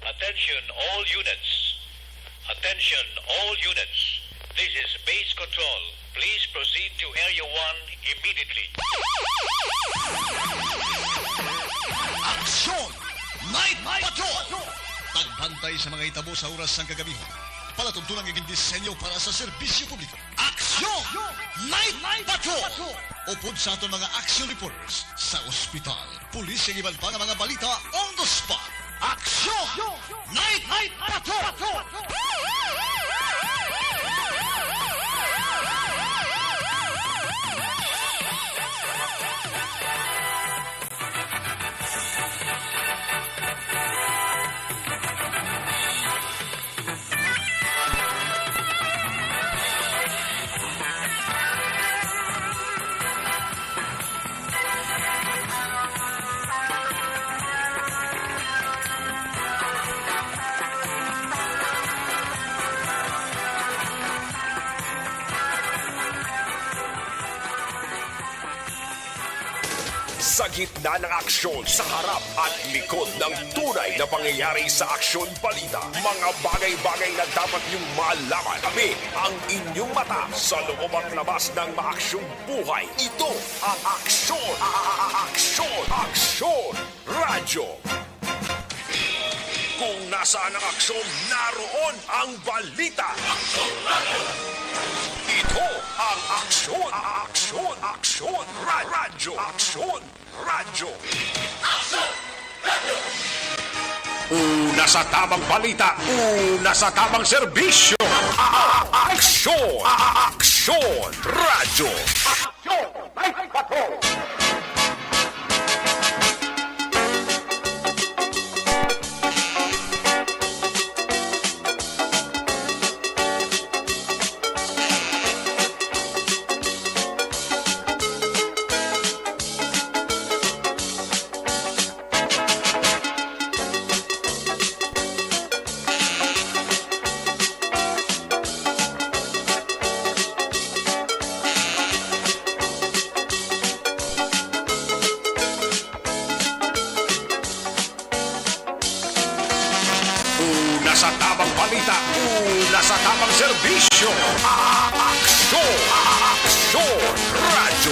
Attention all units. Attention all units. This is base control. Please proceed to Area 1 immediately. Aksyon! Night Patrol! Tagbantay sa mga itabo sa oras ng kagabihan. Palatuntunang iging disenyo para sa serbisyo publiko. Aksyon! Night Patrol! Upod sa aton mga action reporters sa ospital, pulis ang iban pa ng mga balita on the spot. Aksyon! Night Patrol! Sa gitna ng aksyon, sa harap at likod ng tunay na pangyayari sa aksyon balita, mga bagay-bagay na dapat niyong malaman. Kami ang inyong mata sa loob at labas ng maaksyong buhay. Ito ang Aksyon! Aksyon! Radyo! Kung nasaan ang aksyon, naroon ang balita. Ito ang Aksyon! Radyo! Una sa tamang balita, una sa tamang serbisyo. Aksyon! Radyo! Sa tamang balita, una sa tamang serbisyo. Aksyon! Radyo!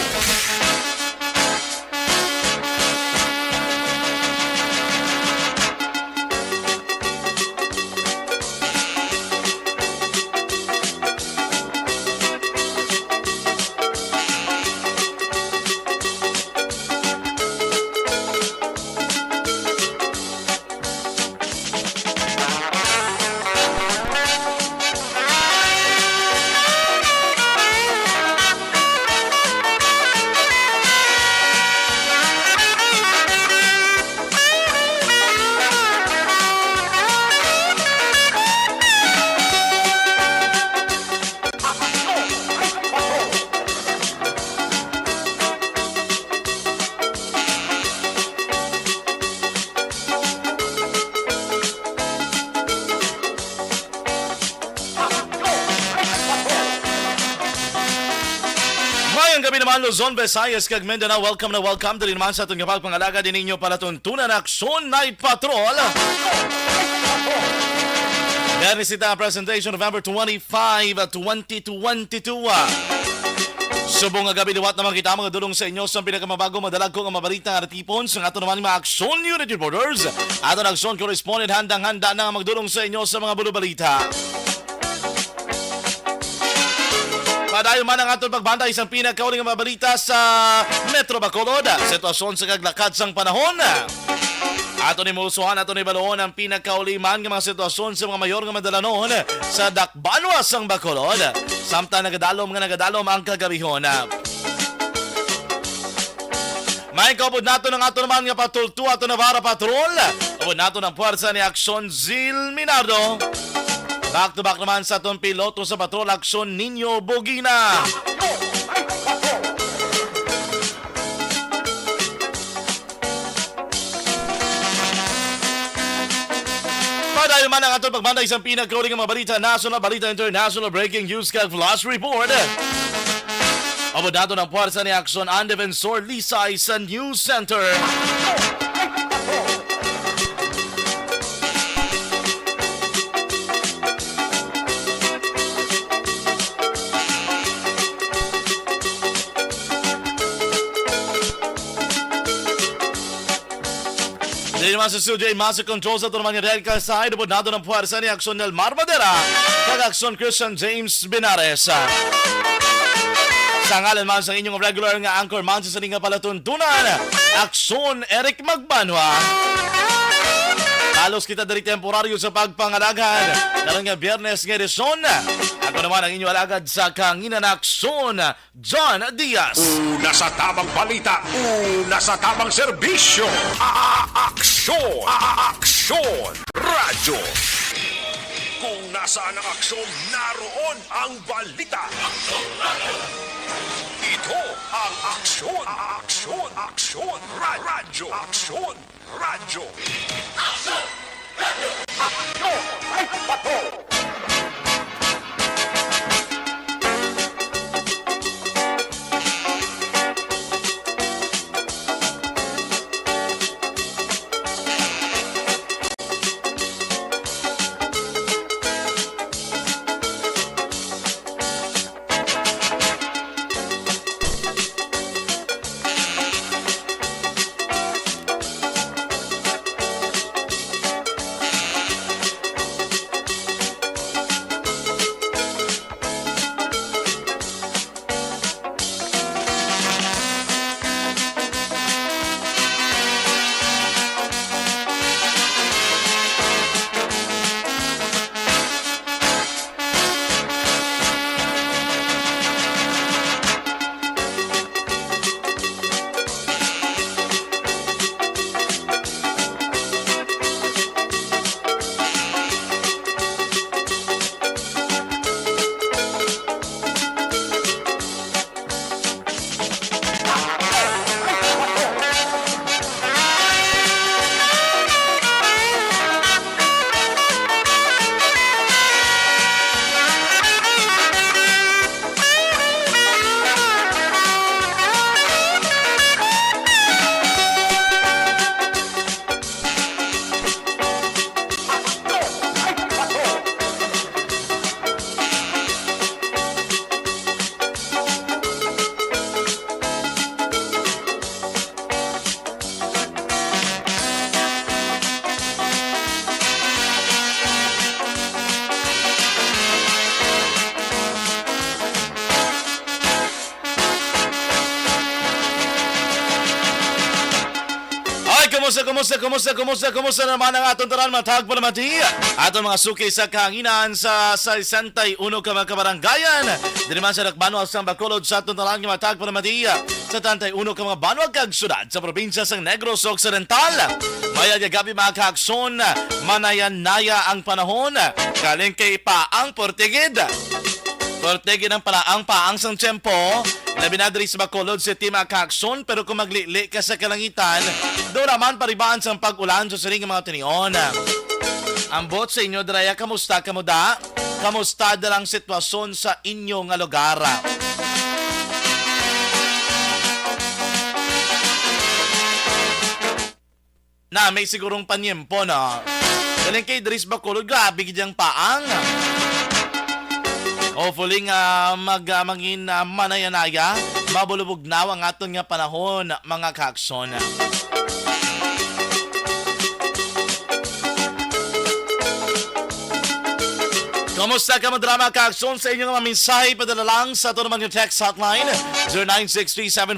Luzon, Visayas, kag Mindanao, welcome na welcome din naman sa itong kapagpangalaga din ninyo palatuntunan Aksyon Night Patrol. Danisita presentation November 25, 2022. Subong nga gabi liwat naman kita mga dulong sa inyo sa pinakamabago madalag kong mabalita nga natipon sa ato naman mga Aksyon Unit Reporters. Ato ng Aksyon Correspondent handang-handa na magdulong sa inyo sa mga bulubalita. Padayon man ang atong pagbantay isang pinakauling nga mabalita sa Metro Bacolod. Sitwasyon sa kaglakad sang panahon. Ato ni Musuhan, ato ni Baloon ang pinakauliman nga mga sitwasyon sa mga mayor nga madalanon sa Dakbanwa sang Bacolod. Samtang nagadalom ang kagabihon. May kaupod nato ng ato naman nga patultu ato Navarra Patrol. Upod nato ng puwersa ni Aksyon Zil Minardo. Back to back naman sa itong piloto sa Patrol Aksyon Nino Bogina. Padayon man ang atong pagbanda isang pinagkauling mga balita, national, balita international, breaking news kag flash report. Abot nato ng puwersa ni Aksyon Ann Defensor Lisay sa News Center. Dili naman sa studio ay master control sa turman ni Red Calzai. Dubod nato ng puwersa ni Aksyon Nelmar Madera kag Aksyon Christian James Binares. Sa ngalan man sa inyong regular nga anchor man sa nga palatuntunan, Aksyon Eric Magbanwa. Halos kita dari temporaryo sa pagpangalagad. Karon nga Biyernes nga edisyon. Ako naman ang inyong alagad sa kanginan Aksyon, John Diaz. Una sa tamang balita, una sa tamang serbisyo. Aksyon! Aksyon! Radyo! Kung nasaan ang aksyon, naroon ang balita. Ito ang aksyon! Aksyon! Aksyon! Radyo! Aksyon! Radyo! Aksyon! Ay, bato! Kumusta naman ang atong taran matag palamati? Atong mga suki sa kahanginan sa 61 ka mga kabaranggayan. Dili man sa Dakbanuag sa Bacolod sa atong taran nga matag palamati. Sa 31 ka mga banuag kag syudad sa probinsya sa Negros Occidental. Maya gabi mga kaaksyon, manayan-naya ang panahon. Kaling kay Paang Portigid. Portigid ang Paang sang tiyempo. Labi na diri sa Bacolod City mga kaaksyon, pero kung maglili ka sa kalangitan, doon naman paribaan sa pag-ulan sa siring mga tinion. Ang bot sa inyo, Draya, kamusta kamuda? Kamusta dalang sitwasyon sa inyong lugar? Na may sigurong panyempo na. Galing kay Dris Bacolod, grabe gidyang Paang. Hopefully nga mangin manayanaya, mabulubog na ang aton nga panahon mga kakson. Kamusta ka madrama kakson sa inyong mga mensahe padala lang sa ito naman yung text hotline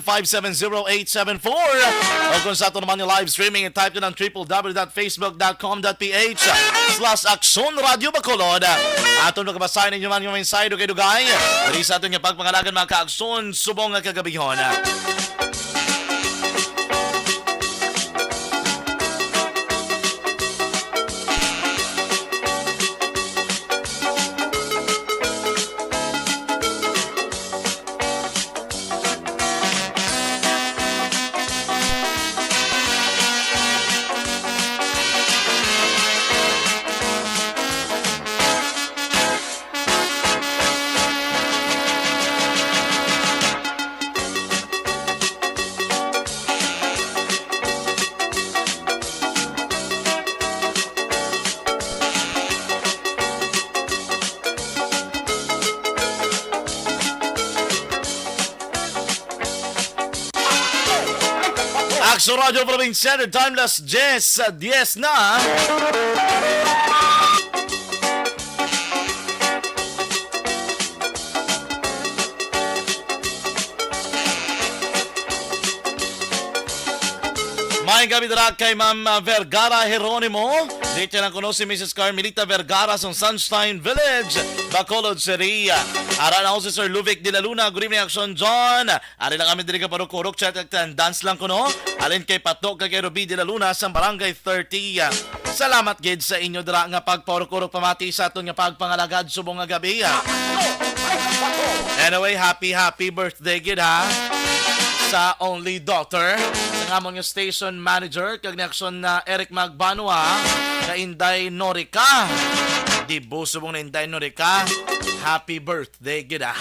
0963-757-0874 o kung sa ito naman yung live streaming type nyo ng www.facebook.com.ph/Aksyon Radio Bacolod. Aton magkabasahin ninyo man yung mensahe do kay Dugay dari sa aton yung pagpangalagan mga kaaksyon subong nga kagabihon. Action Radio Provincia, Timeless Jess, 10 na. May gabi dara kay Ma'am Vergara Jeronimo. Dito lang kuno si Mrs. Carmelita Vergara sa Sunshine Village, Bacolod City. Ara na ako si Sir Luvic de la Luna. Good evening, Action John. Ari lang kami diri ka parukurok chat at dance lang kuno. Alin kay Patok kay Ruby de la Luna sa Barangay 30. Salamat gid sa inyo dira nga pagparukurok pamati sa aton nga pagpangalagad subong nga gabi. Anyway, happy birthday gid ha sa only daughter ng among station manager kag action na Eric Magbanwa na Inday Norika. Di busubong na Inday Norika. Happy birthday gida.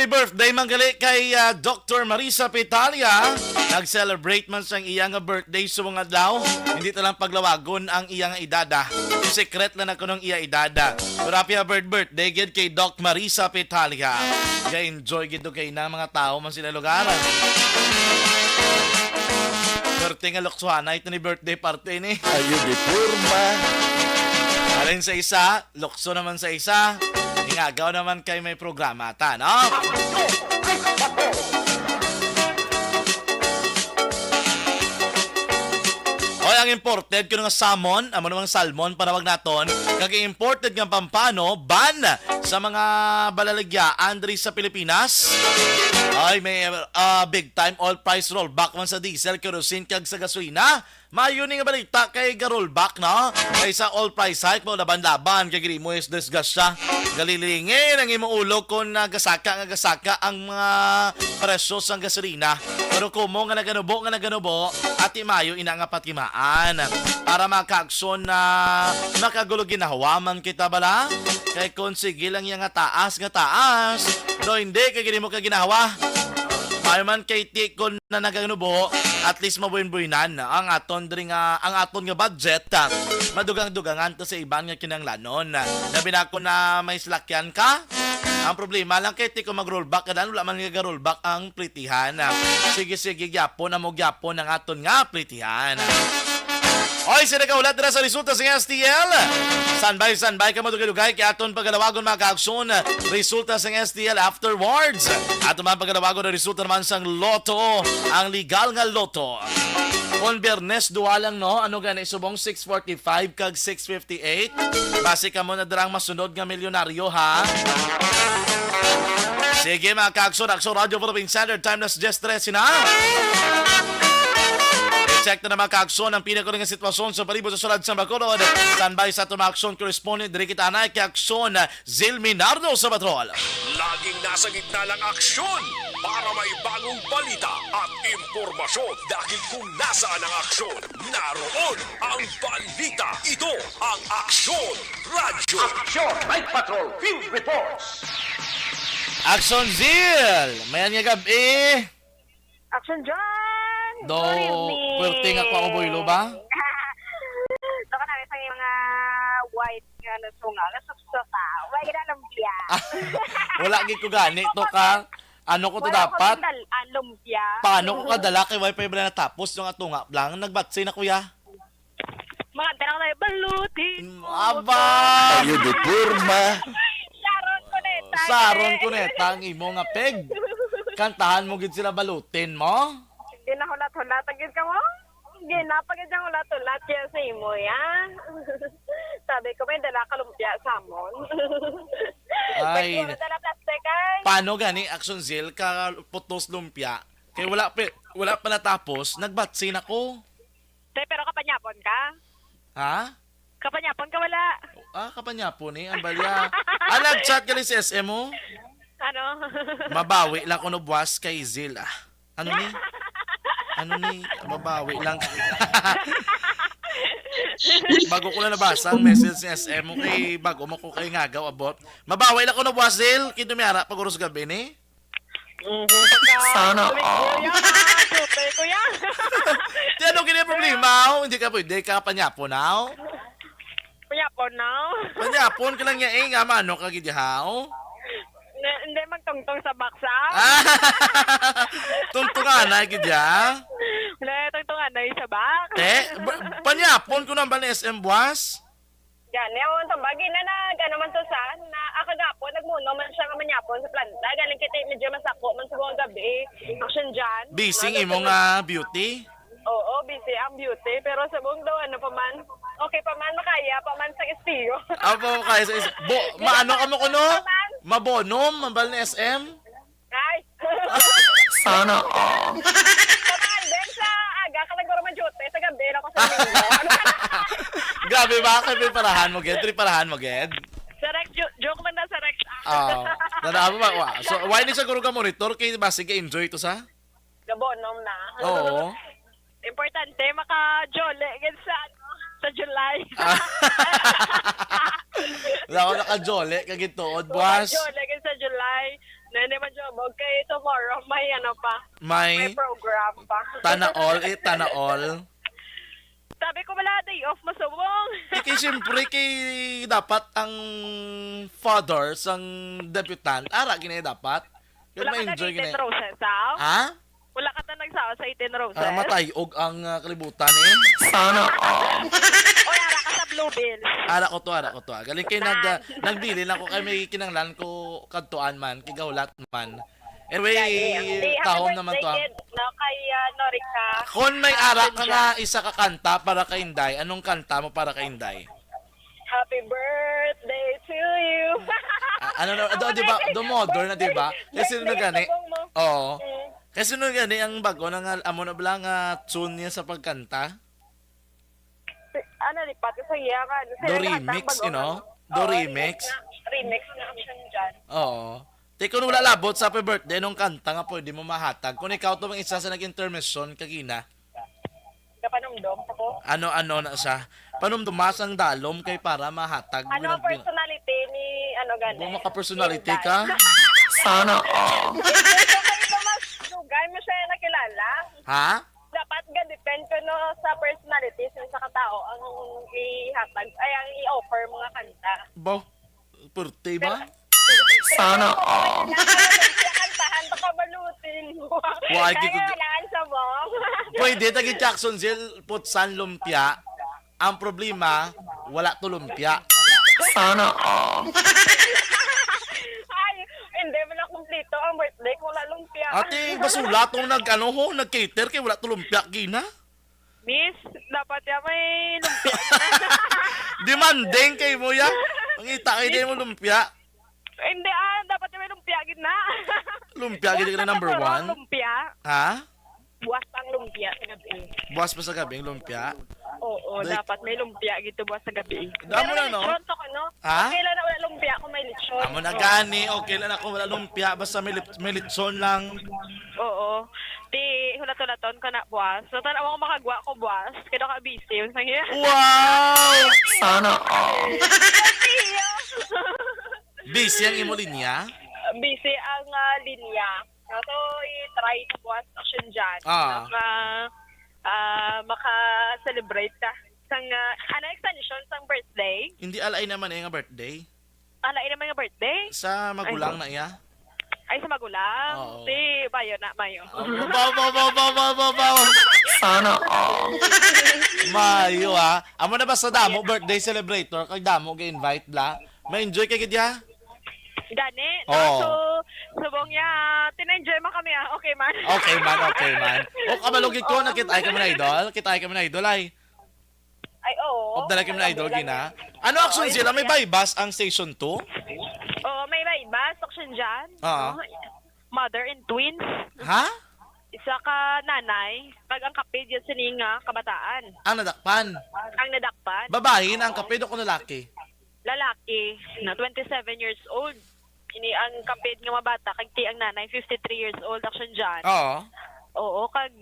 Birthday manggali kay Dr. Marisa Petalia. Nag-celebrate man sang iyang birthday sa mga adlaw. Hindi talang paglawagon ang iyang idada. Secret lang ako ng iya idada. Pero happy birthday gid kay Doc Marisa Petalia. Ga-enjoy gid kay na mga tao man sila lugaran. Birthday nga Loksuana ito ni birthday party ni. Ayun, di purma. Alin sa isa, Lokso naman sa isa. Ingagaw naman kay may programa ta, no? Oy, ang imported ko nga salmon, amo namang salmon panawag naton, kag imported nga pampano ban sa mga balaligyaan diri sa Pilipinas. Ay, may big time all price rollback man sa diesel, kerosene kag sa gasolina. Mayo ni nga balita kay rollback no? Kay sa all price hike mo laban-laban kay giri mo is disgusya. Galilingin ang imo ulo kon nagasaka ang mga presyo sa gasolina. Pero kumo nga naganubo at mayo ina nga patimaan para makaakson na makagulo ginahawaman kita bala. Kay kon sige lang yang nga taas. Do hindi kay giri mo ka ginahawa. Mayo man kay tikon na naganubo, at least mabuin-buinan ang aton nga budget. Madugang-dugangan to sa ibang nga kinanglanon. Nabi na ako na may slakyan ka. Ang problema lang kay tiko mag-rollback kada wala man nga rollback ang plitihan. Sige gyapon ang aton nga plitihan. Oy, sila ka ulat na sa resulta sa STL. Standby ka madugay-dugay kaya aton pagalawagon mga kaaksyon. Resulta sa STL afterwards. Aton mga pagalawagon na resulta naman sa loto. Ang legal nga loto. On Biyernes, duwa lang no. Ano gani, subong 645 kag 658. Base ka mo na darang masunod nga milyonaryo ha. Sige mga kaaksyon, Aksyon Radio Philippine Standard Time na suggest 13 na. Check na naman ka-aksyon ang pinakaling sitwasyon sa palibot sa sulad sa Bacolod. Standby sa itong aksyon correspondent diri kita na ka-aksyon Zil Minardo sa Patrol. Laging nasa gitna ng aksyon para may bagong balita at impormasyon. Dahil kung nasaan ang aksyon, naroon ang balita. Ito ang Aksyon Radio. Action Night Patrol Field Reports. Aksyon Zil! Mayan nga gabi. Action John! Do, pwerte nga ko boylo ba? Ito ka namin sa mga white nga nasunga. Nasuksuka. Wala ka na lumpia. Wala gid ko gani to ka. Ano ko to dapat? Lumpia. Paano ko kadala kay wifi ba natapos yung atunga lang? Nagbatsi na kuya. Mga tanong na balutin. Aba! Ayun, di purma. Saron ko na Ang imo nga peg. Kantahan mo gid sila balutin mo? Hindi na hulat-hulat. Agad ka mo? Hindi na. Pagod yung hulat-hulat yan sa imo yan. Sabi ko, may dala ka lumpia sa amon. Ay. Pwede mo dala plastic ay. Paano gani, Action Zil, ka putos lumpia? Kaya wala pa natapos, nagbatsin ako. Pero kapanyapon ka? Ha? Kapanyapon ka wala? Kapanyapon ang balya. Nag-chat ka rin sa SM mo? Ano? Mabawi lang ko no buwas kay Zil. Ano ni? Mabawi lang. Bago ko na nabasa ang message ni SM mo kay bago mo ko kay ngagaw abot. Mabawi lang ko no buwas Zil. Kinumiyara pag uros gabi ni. Sana all. Kuya. Di ano kini problema? Hindi ka pwede ka panyapo now. Kuya po now. Panyapon ka lang niya nga mano ka gidyaw. Hindi magtungtong sa baksa. Tungtungan na gidya. Hindi, tungtungan na sa bak. Panyapon ko nang ba ni SM buwas? Yan, yung tambagi na naman to sa, na ako nga po, nagmuno man siya nga manyapon sa planta. Galing kita medyo masako man sa buong gabi. Action dyan. Busy imong beauty? Oo, busy ang beauty. Pero sa buong daw, ano pa man, okay pa man, makaya pa man sa estiyo. Apo kaya sa maano ka mo kuno? Mabonom, mambal ni SM? Ay! Sana all. Paman, din sa aga, kalaguro man duty, sa gabi, ako sa linggo. Ano ka na? Gabi ba kay parahan mo ged? Parahan mo ged? Sa Rex, joke man na sa Rex. Nanaabo ba? So, why ni sa guro ka monitor kay ba sige enjoy to sa? Gabonom na. Oo. Importante, maka-jole sa July. Wala ko nakajole kagituod, boss. Maka-jole sa July. Nene man jobog kay tomorrow may ano pa. May May program pa. tana all. Sabi ko wala day off masubong. Kay siyempre kay dapat ang father sang debutant. Ara gini dapat. Kaya Wala ka ma-enjoy nag-18 gini. roses, ha? Ha? Wala ka na nagsawa sa 18 roses. Matayog ang kalibutan eh. Sana O yara ka sa Blue Bill. Ara ko to. Galing kay nagdili lang ko kay may kinanglan ko kadtuan man, kay gawlat man. Anyway, tahom naman to. No, kay Norika. Kung may ara ka nga isa ka kanta para kay Inday, anong kanta mo para kay Inday? Happy birthday to you. Di ba? Do modern na, di ba? Kasi nung gani. Oo. Kasi nung gani ang bago nang amo na bala nga tune niya sa pagkanta. Ano lipat sa iya ka? Do remix, you know? Do remix. Remix na option dyan. Oo. Teko nung wala labot sa happy birthday nung kanta nga pwede mo mahatag. Kung ikaw to mang isa sa nag-intermission kagina. Kapanumdom ako. Ano na siya. Panumdumas ang dalom kay para mahatag. Ano ang personality ni ano gani? Kung maka-personality ka. Sana all. Dugay mo siya nakilala. Ha? Dapat ga depend ko no sa personality sa katao ang ihatag ay ang i-offer mga kanta. Bo, purte ba? Sana all. Kantahan to kabalutin mo. Why, Kaya gigug- kailangan sa mong. Pwede tagi Jacksonville putsan lumpia. Ang problema, wala to lumpia. Sana all. Ay, hindi mo na kumplito ang birthday kung wala lumpia. Ate, basula tong nag-cater kay wala to lumpia gina. Miss, dapat yan may lumpia. Demanding kay mo ya. Ang ita kay di mo lumpia. Hindi dapat yan may lumpia gina. Lumpia gina ka na number Buwas 1. ang lumpia. Ha? Buwas ang lumpia sa gabi. Buwas pa sa gabing lumpia. Oo, Like- dapat may lumpia gito buwas sa gabi. Damo na, no? Pero may lechon to ko, no? Ha? Okay lang na wala lumpia kung may lechon. Amo na gani, okay lang ako wala lumpia basta may litson lang. Oo. Di, hulat-hulaton ka na buwas. So, tanaw ko makagwa ko buwas. Kaya ka busy. Yung sangya. Wow! Sana all. Tiyo! Busy ang imo linya? Busy ang linya. So, i-try sa buwas action dyan. Maka-celebrate ka. Sang, extension sang birthday. Hindi alay naman nga birthday. Alay naman yung birthday. Sa magulang na iya. Ay, sa magulang. Oo. Si, bayo na, mayo. Baw. Sana all. Mayo ha. Amo na ba sa damo birthday celebrator kay damo ga-invite bla? Ma-enjoy kay gidya? Gani. Oo. No? So, subong ya, tina-enjoy mo kami Okay man. Okay man. O kabalugid ko nakita ka man idol. Kita ka man idol ay. Ay, oo. Dala ka man idol gina. Ano action sila may bypass ang station 2? Oo, may ba? Action dyan. Oo. Mother and twins. Ha? Isa ka nanay. Pag ang kapid yun sininga, kabataan. Ang nadakpan. Ang nadakpan. Babae na ang kapido ko lalaki. Lalaki na 27 years old. Ini ang kapit nga mabata kag ti ang nanay 53 years old action dyan. Oo. Oo, kag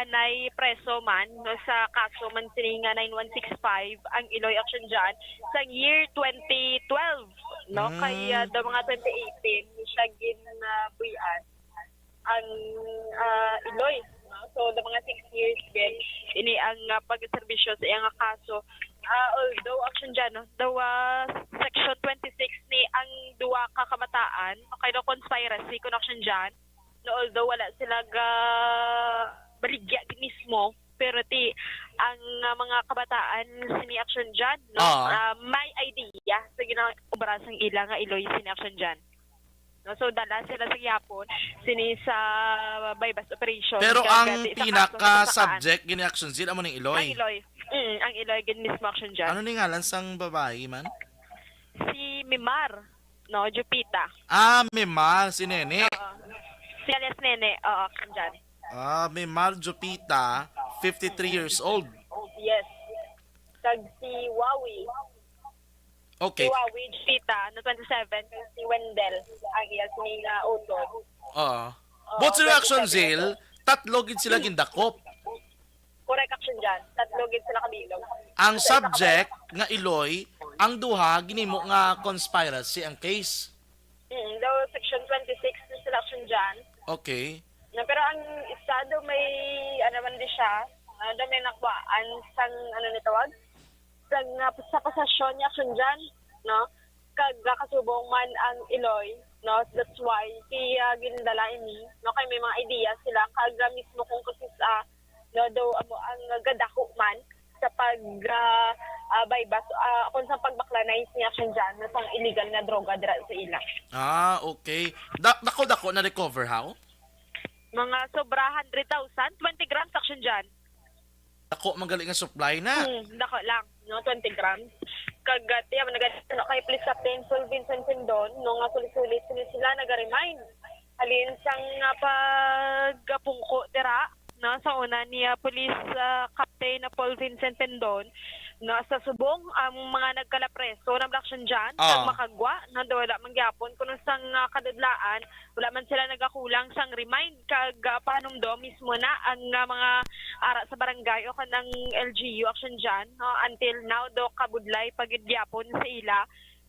anay preso man no, sa kaso man sini nga 9165 ang Iloy action dyan sa year 2012 no kay do mga 2018 siya ginabuyan ang Iloy no? So do mga 6 years din ini ang pagserbisyo sa iyang kaso. Although action dyan no, daw section 26 ni ang duwa ka kamataan okay do conspiracy kun action dyan. No, although wala sila baligya mismo pero ti ang mga kabataan sini action dyan no may idea sa ginaobra sang ila nga Iloy sini action dyan no so dala sila sa gyapon sini sa bypass operation Pero ang sa pinaka kaso subject gini action sila mo ning ang Iloy. Iloy ang Iloy gin mismo action dyan Ano ni ngalan sang babae man? si Mimar no Jupita Memar si Nene. si alias Nene action dyan Memar Jupita, 53 years old. yes kag si Wawi Okay. si Wawi Jupita no 27 kag si Wendell ang iya sini utod But sa reaction Zil, tatlo gid sila gindakop. correct action dyan tatlo gid sila kabilog Ang subject nga Iloy, ang duha ginimo nga conspiracy ang case. daw section 26 na sila action dyan Okay. no, pero ang isa daw may ano man di siya daw may nakwaan sang ano ni tawag sang sa posasyon niya action dyan no kag kasubong man ang Iloy no that's why kaya gindala ini no kay may mga idea sila kag mismo kung kusisa no daw amo ang gadako man sa pag bypass kung sa pagbaklanay niya action dyan no sang illegal na droga dira sa ila Okay. Dako na recover how? mga sobra 100,000 20 grams action dyan Dako magaling nga supply na. dako lang no 20 grams kagati man no kay police captain Sol Vincent Pendon no nga sulit-sulit sila naga-remind halin sang pagpungko dira no sa una ni police captain na Paul Vincent Pendon no sa subong ang mga nagkalapreso na action dyan kag makagwa na wala man gyapon kuno sang kadadlaan wala man sila nagakulang sang remind kag panumdo mismo na ang mga ara sa barangay o kanang LGU action dyan no until now do kabudlay pagid gyapon sa ila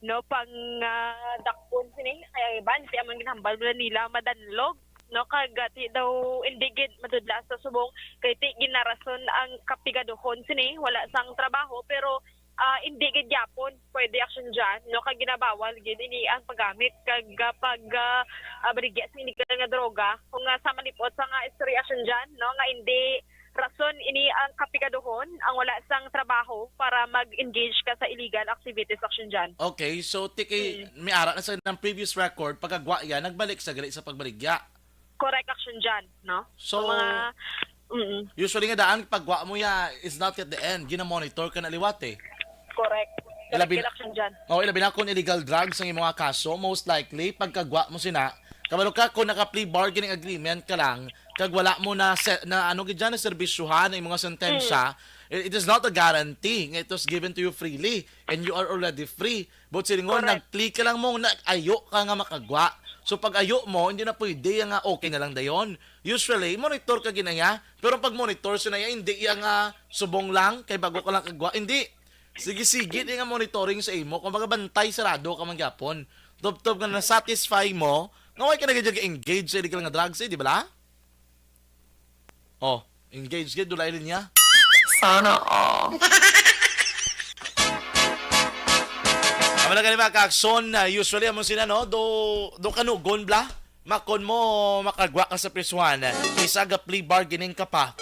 no pang dakpon sini kaya iban ti amang ginhambal nila madanlog no kagati daw indigid madudla sa subong kay ti ginarason ang kapigadohon sini wala sang trabaho pero indigid yapon pwede action dyan no kag ginabawal gid ini ang paggamit kag pag baligya sa illegal nga droga kung sa malipot sa nga history action dyan no nga hindi rason ini ang kapigadohon ang wala sang trabaho para mag-engage ka sa illegal activities action dyan. Okay, so tiki may ara na sa ng previous record pagkagwa ya nagbalik sa gali sa pagbaligya. Correct action dyan, no? So, mga usually nga daan pagwa mo ya is not at the end. Gina-monitor ka na liwat eh. correct. Correct action dyan. Ilabi na kung illegal drugs ang imong kaso, most likely, pagkagwa mo sina, kabalo ka kung naka-plea bargaining agreement ka lang, kag wala mo na, ano gidyan na serbisyuhan ng mga sentensya, it is not a guarantee. It was given to you freely and you are already free. But silingon, nag-plea ka lang mo, ayo ka nga makagwa. So pag ayo mo, hindi na pwede nga okay na lang dayon. Usually, monitor ka ginaya, pero pag monitor so na hindi nga subong lang, kay bago ka lang kagwa, hindi. Sige-sige, di nga monitoring sa imo, kung baga bantay sarado ka man gyapon. Top-top nga na-satisfy mo, nga ka nag-engage sa illegal nga drugs di ba la? Engage gid, dulay niya. Sana all. Amala ka mga ka-aksyon, usually amon sila, no? Do kanugon bla? Makon mo makagwa ka sa prisuhan, isa ga plea bargaining ka pa.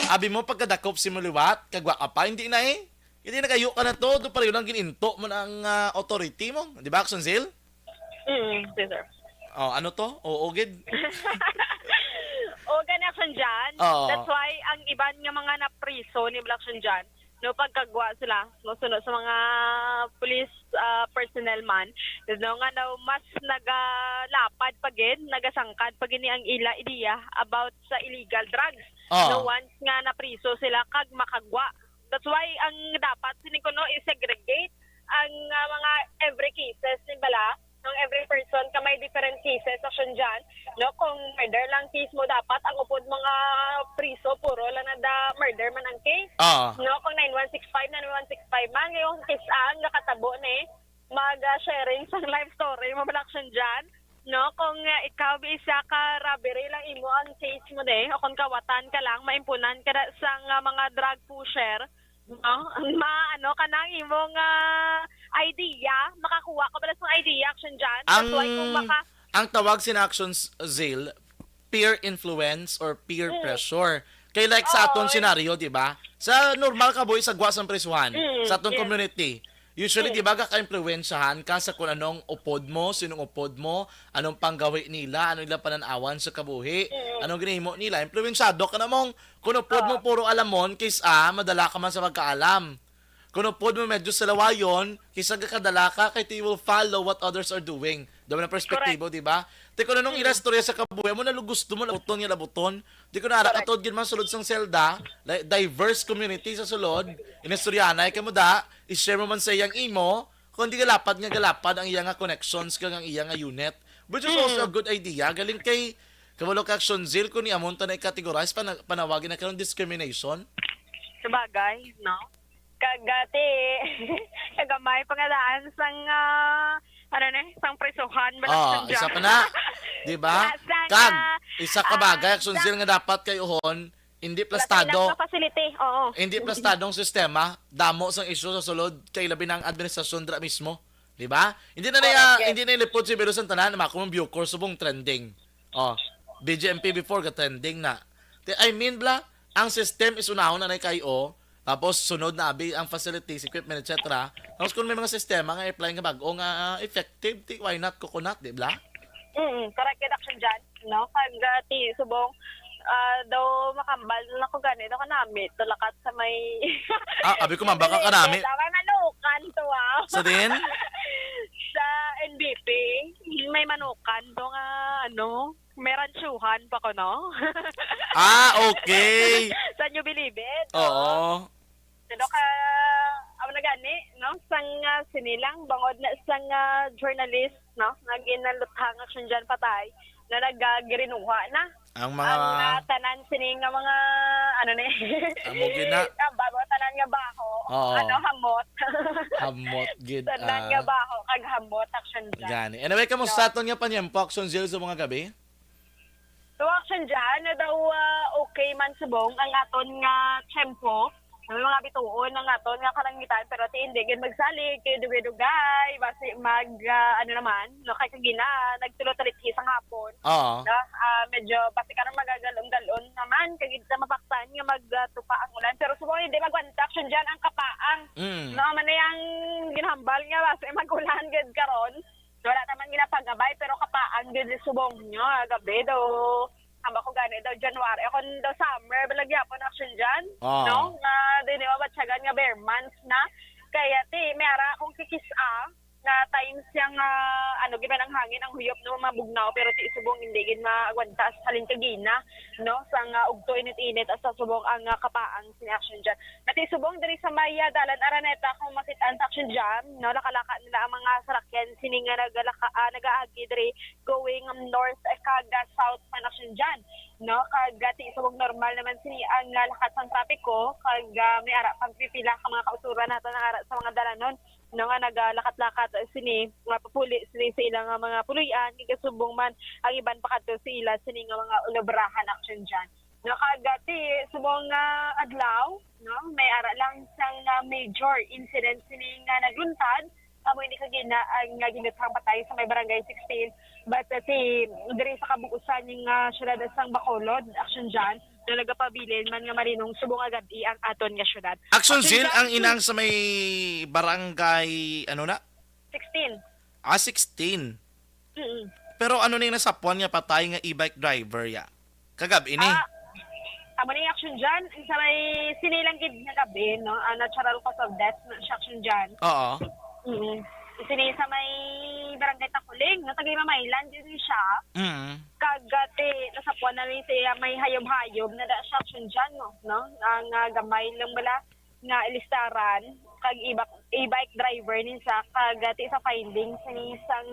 Abi mo pagkadakop si Muliwat, kagwa ka pa, hindi na eh. Hindi na kayo ka na to, do pareho lang gininto mo ng authority mo. Di ba, Action Zil? Sir. Ano to? Gid. Action dyan. That's why ang iban nga mga napriso ni Black dyan, no pagkagwa sila no sunod sa mga police personnel man no nga daw mas nagalapad pagid nagasangkad pag ini ang ila idea about sa illegal drugs no once nga napriso sila kag makagwa. That's why ang dapat sinikuno i-segregate ang mga every cases ni bala ng every person ka may different cases action dyan. No, kung murder lang case mo dapat ang upod mga priso puro lang na da murder man ang case. Oo. No, kung 9165 man ngayong case ang nakatabo ni mag-sharing sa life story mo action dyan. No, kung ikaw isa ka robbery lang imo ang case mo de o kung kawatan ka lang maimpunan ka sa mga drug pusher. No, ano ka nang imong idea, makakuha ka pala sa idea action dyan. That's why kung Ang tawag sa actions, Zil, peer influence or peer pressure. Kay like sa aton senaryo, di ba? Sa normal ka boy, sa guwasang presuhan, sa atong community, usually, di ba, kaka-influensyahan ka sa kung anong upod mo, sinong upod mo, anong panggawi nila, anong nila pananawan sa kabuhi, anong ginahimo nila. Influensyado ka namong, kung upod mo puro alamon, kaysa madala ka man sa magkaalam. Kung upod mo medyo sa lawayon, kaysa kakadala ka, kay you will follow what others are doing. Dami na perspektibo, di ba? Di ko na nung ilastorya sa kabuhi mo, gusto mo, labuton niya labuton. Di ko na arakatod gin man sulod sang selda, like, diverse community sa sulod, inestoryanay ka mo da, i-share mo man sa iyang imo, kung di galapad nga galapad ang iyang connections kang ang iyang unit. Which is also a good idea. Galing kay Kabalo ka action zil kung ni amonta na i-categorize, panawagin na karon discrimination. Sabagay, no? Kagati, kagamay pangalaan sang sang presuhan Isa pa na. Di ba? Kag, isa ka bagay, action zil nga dapat kay uhon, hindi plastado. Facility, oo. Hindi plastadong sistema, damo sang isyu sa sulod kay labi ng administrasyon dra mismo. Di ba? Hindi na ilipod si Berusan tanan, makumang Bucor subong trending. BGMP before ka trending na. I mean bla, ang system is unahon na kayo, tapos sunod na abi ang facilities, equipment, etc. Tapos kung may mga sistema nga apply nga bago nga effective, why not coconut, di ba? Correct action dyan, no? Kagati, subong, daw makambal na ko gani, daw kanamit, tulakat sa may... Abi ko mambaka kanami. Daw manukan to, Sa din? Sa NBP, may manukan, daw nga, may ransyuhan pa ko, no? Okay. Sa New Bilibid. Oo. Pero na gani, no? Sang sinilang, bangod na sang journalist, no? Nag-inaluthang action dyan patay, na nag-girinuha na. Ang mga... Ang tanan sining nga mga, Amo gina. Tanan nga baho. Oo. Hamot. Hamot, gid. Tanan nga baho, kag hamot action dyan. Gani. Anyway, kamusta aton nga panyempo action zil sa mga gabi? So action dyan, na daw okay man subong ang aton nga tempo. May mga bituon ang aton nga kalangitan, pero hindi gid magsalig kay dugay-dugay basi no kay kagina nagtulot-talit isang hapon. Oo. No, medyo basi karon magagalong-galon naman kay gid sa mapaktan nga magtupa ang ulan, pero subong hindi magwanta action dyan ang kapaang. No man yang ginhambal nga basi magulan gid karon. Wala naman ginapagabay, pero kapaang gid subong nyo gabi daw. Amba ko gani daw January. Ako daw summer, balagya po na action dyan. No? Nga, di ba, batsagan nga bare months na. Kaya, may ara akong kikisa na times yung, giba ng hangin, ang huyop no, mabugnaw, pero subong hindi gin maagwanta sa halin kagina, no? Sang ugto init-init, as sa subong ang kapaang sin-action dyan. Nati subong dari sa Maya, Dalan, Araneta, kung makitaan sa action dyan, no? Lakalaka nila ang mga sarakyan, sininga nag-aagi dari going north, kaga south man action dyan, no? Kagati subong normal naman sini ang lakat ng trapiko, kag may ara pang pipila ka mga kauturan nato ng ara sa mga dalanon, no nga nagalakat-lakat sini mga papuli sini sa ilang mga puluyan gigasubong man ang iban pa kadto sa ila sini nga mga ulobrahan action dyan. No kagati subong adlaw, no may ara lang sang major incident sini nga nagluntad amo ini kagina ang ginutang patay sa may barangay 16, but diri sa kabuusan ng syudad sang Bacolod action dyan na nagapabilin man nga marinong subong agad ang aton nga syudad. Action zil ang inang sa may barangay 16. 16. Pero ano ning nasapuan nga patay nga e-bike driver ya? Kagab ini. Amo ning action dyan sa may sinilang gid nga gabi, no? Natural cause of death na action dyan. Oo. Sini sa may barangay Takuling, no? Tagay Mamaylan din siya. Kagati nasapuan na rin siya may hayob-hayob na action dyan, no? Ang gamay lang bala nga ilistaran kag ibak e-bike driver ni sa kagati sa findings ni isang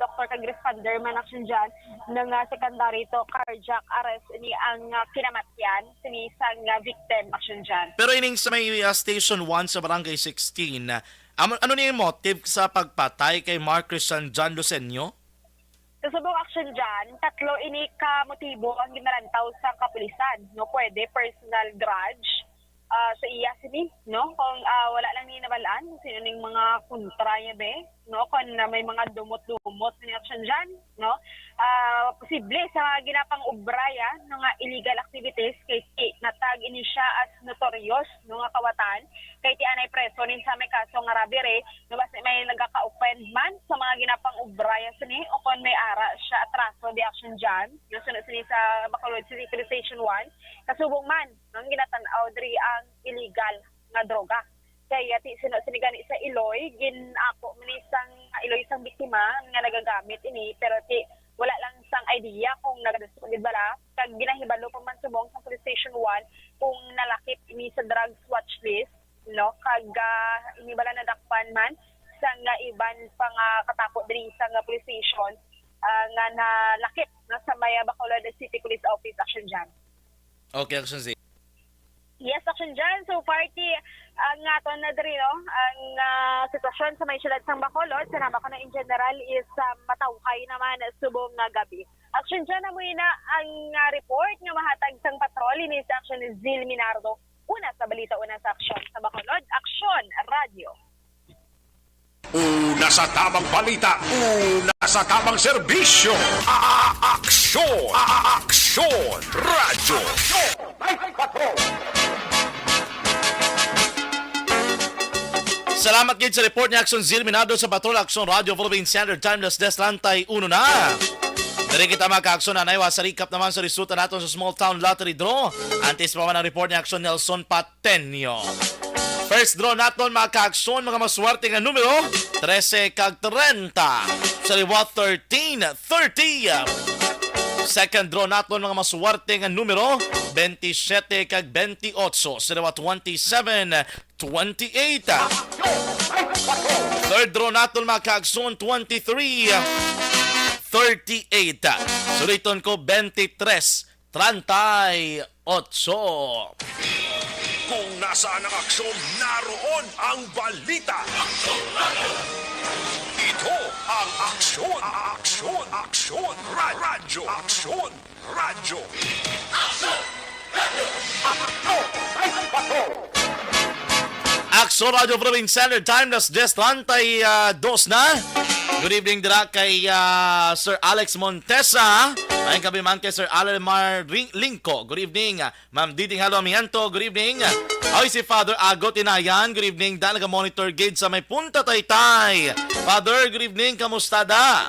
doktor kag responder man action dyan ng secondary to cardiac arrest ni ang kinamatyan ni isang victim action dyan. Pero ining sa may Station 1 sa Barangay 16, ano niya yung motive sa pagpatay kay Mark Christian John Lucenio? Sa subong action dyan, 3 ini ka motibo ang ginarantaw sa kapulisan. No, pwede personal grudge sa iya sini, no? Kung wala lang ni nabalaan, sino ning mga kontra niya be, no? Kung may mga dumot-dumot ni action dyan, no? Posible sa ginapang ubraya ng illegal activities kay natag ini siya as notorious no nga kawatan kay ti anay preso nin sa may kaso nga rabire no basta may nagaka-open man sa mga ginapang ubraya sini o kon may ara siya atraso di action dyan no sunod sini sa Bacolod City Police Station 1 kasubong man nang ginatan-aw diri ang illegal nga droga kaya ti sinigani sa Iloy ginako man isang Iloy isang biktima nga nagagamit ini pero ti wala lang sang idea kung nagadasugid bala kag ginahibalo pa man subong sa Police Station 1 kung nalakip ini sa drugs watch list no kag ini bala nadakpan man sa nga iban pang katapot diri sa nga police station nga nalakip na sa may Bacolod City Police Office action dyan. Okay, Action Z. Yes, action dyan. So, party, ang ato na diri, no? Ang sitwasyon sa may siyudad sang Bacolod, sinama ko na in general, is matawkay naman subong nga gabi. Action dyan na muna ang report nga mahatag sang patrol, ini sa action ni Zil Minardo. Una sa balita, una sa action sa Bacolod, Action Radio. Una sa tamang balita, una sa tamang serbisyo. Aksyon! Aksyon! Radyo! Night Patrol! Salamat gid sa report ni Action Zil Minado sa Patrol Action Radio Philippine Standard Time las 10:31 na. Dari kita maka-aksyon na naiwa sa recap naman sa resulta natin sa Small Town Lottery Draw. Antes pa man ang report ni Action Nelson Patenio. First draw natin maka-aksyon mga maswerte nga numero 13 kag 30. Sa liwa 13-30. Second draw natin mga maswerte nga numero 27 kag 28. Sa liwa 27-28. Third draw natin maka-aksyon 23-38. Suliton ko 23-38. Kung nasaan ang aksyon, naroon ang balita. Ito ang aksyon, aksyon, aksyon, radyo, aksyon, radyo. Aksyon Radio Philippine Standard Time las 10:32 na. Good evening dira kay Sir Alex Montesa. Maayong gabi man kay Sir Alemar Lingko. Good evening. Ma'am Diding Halo Amianto. Good evening. Ay si Father Agot Inayan. Good evening. Dahil monitor gauge sa may Punta Taytay. Father, good evening. Kamusta da?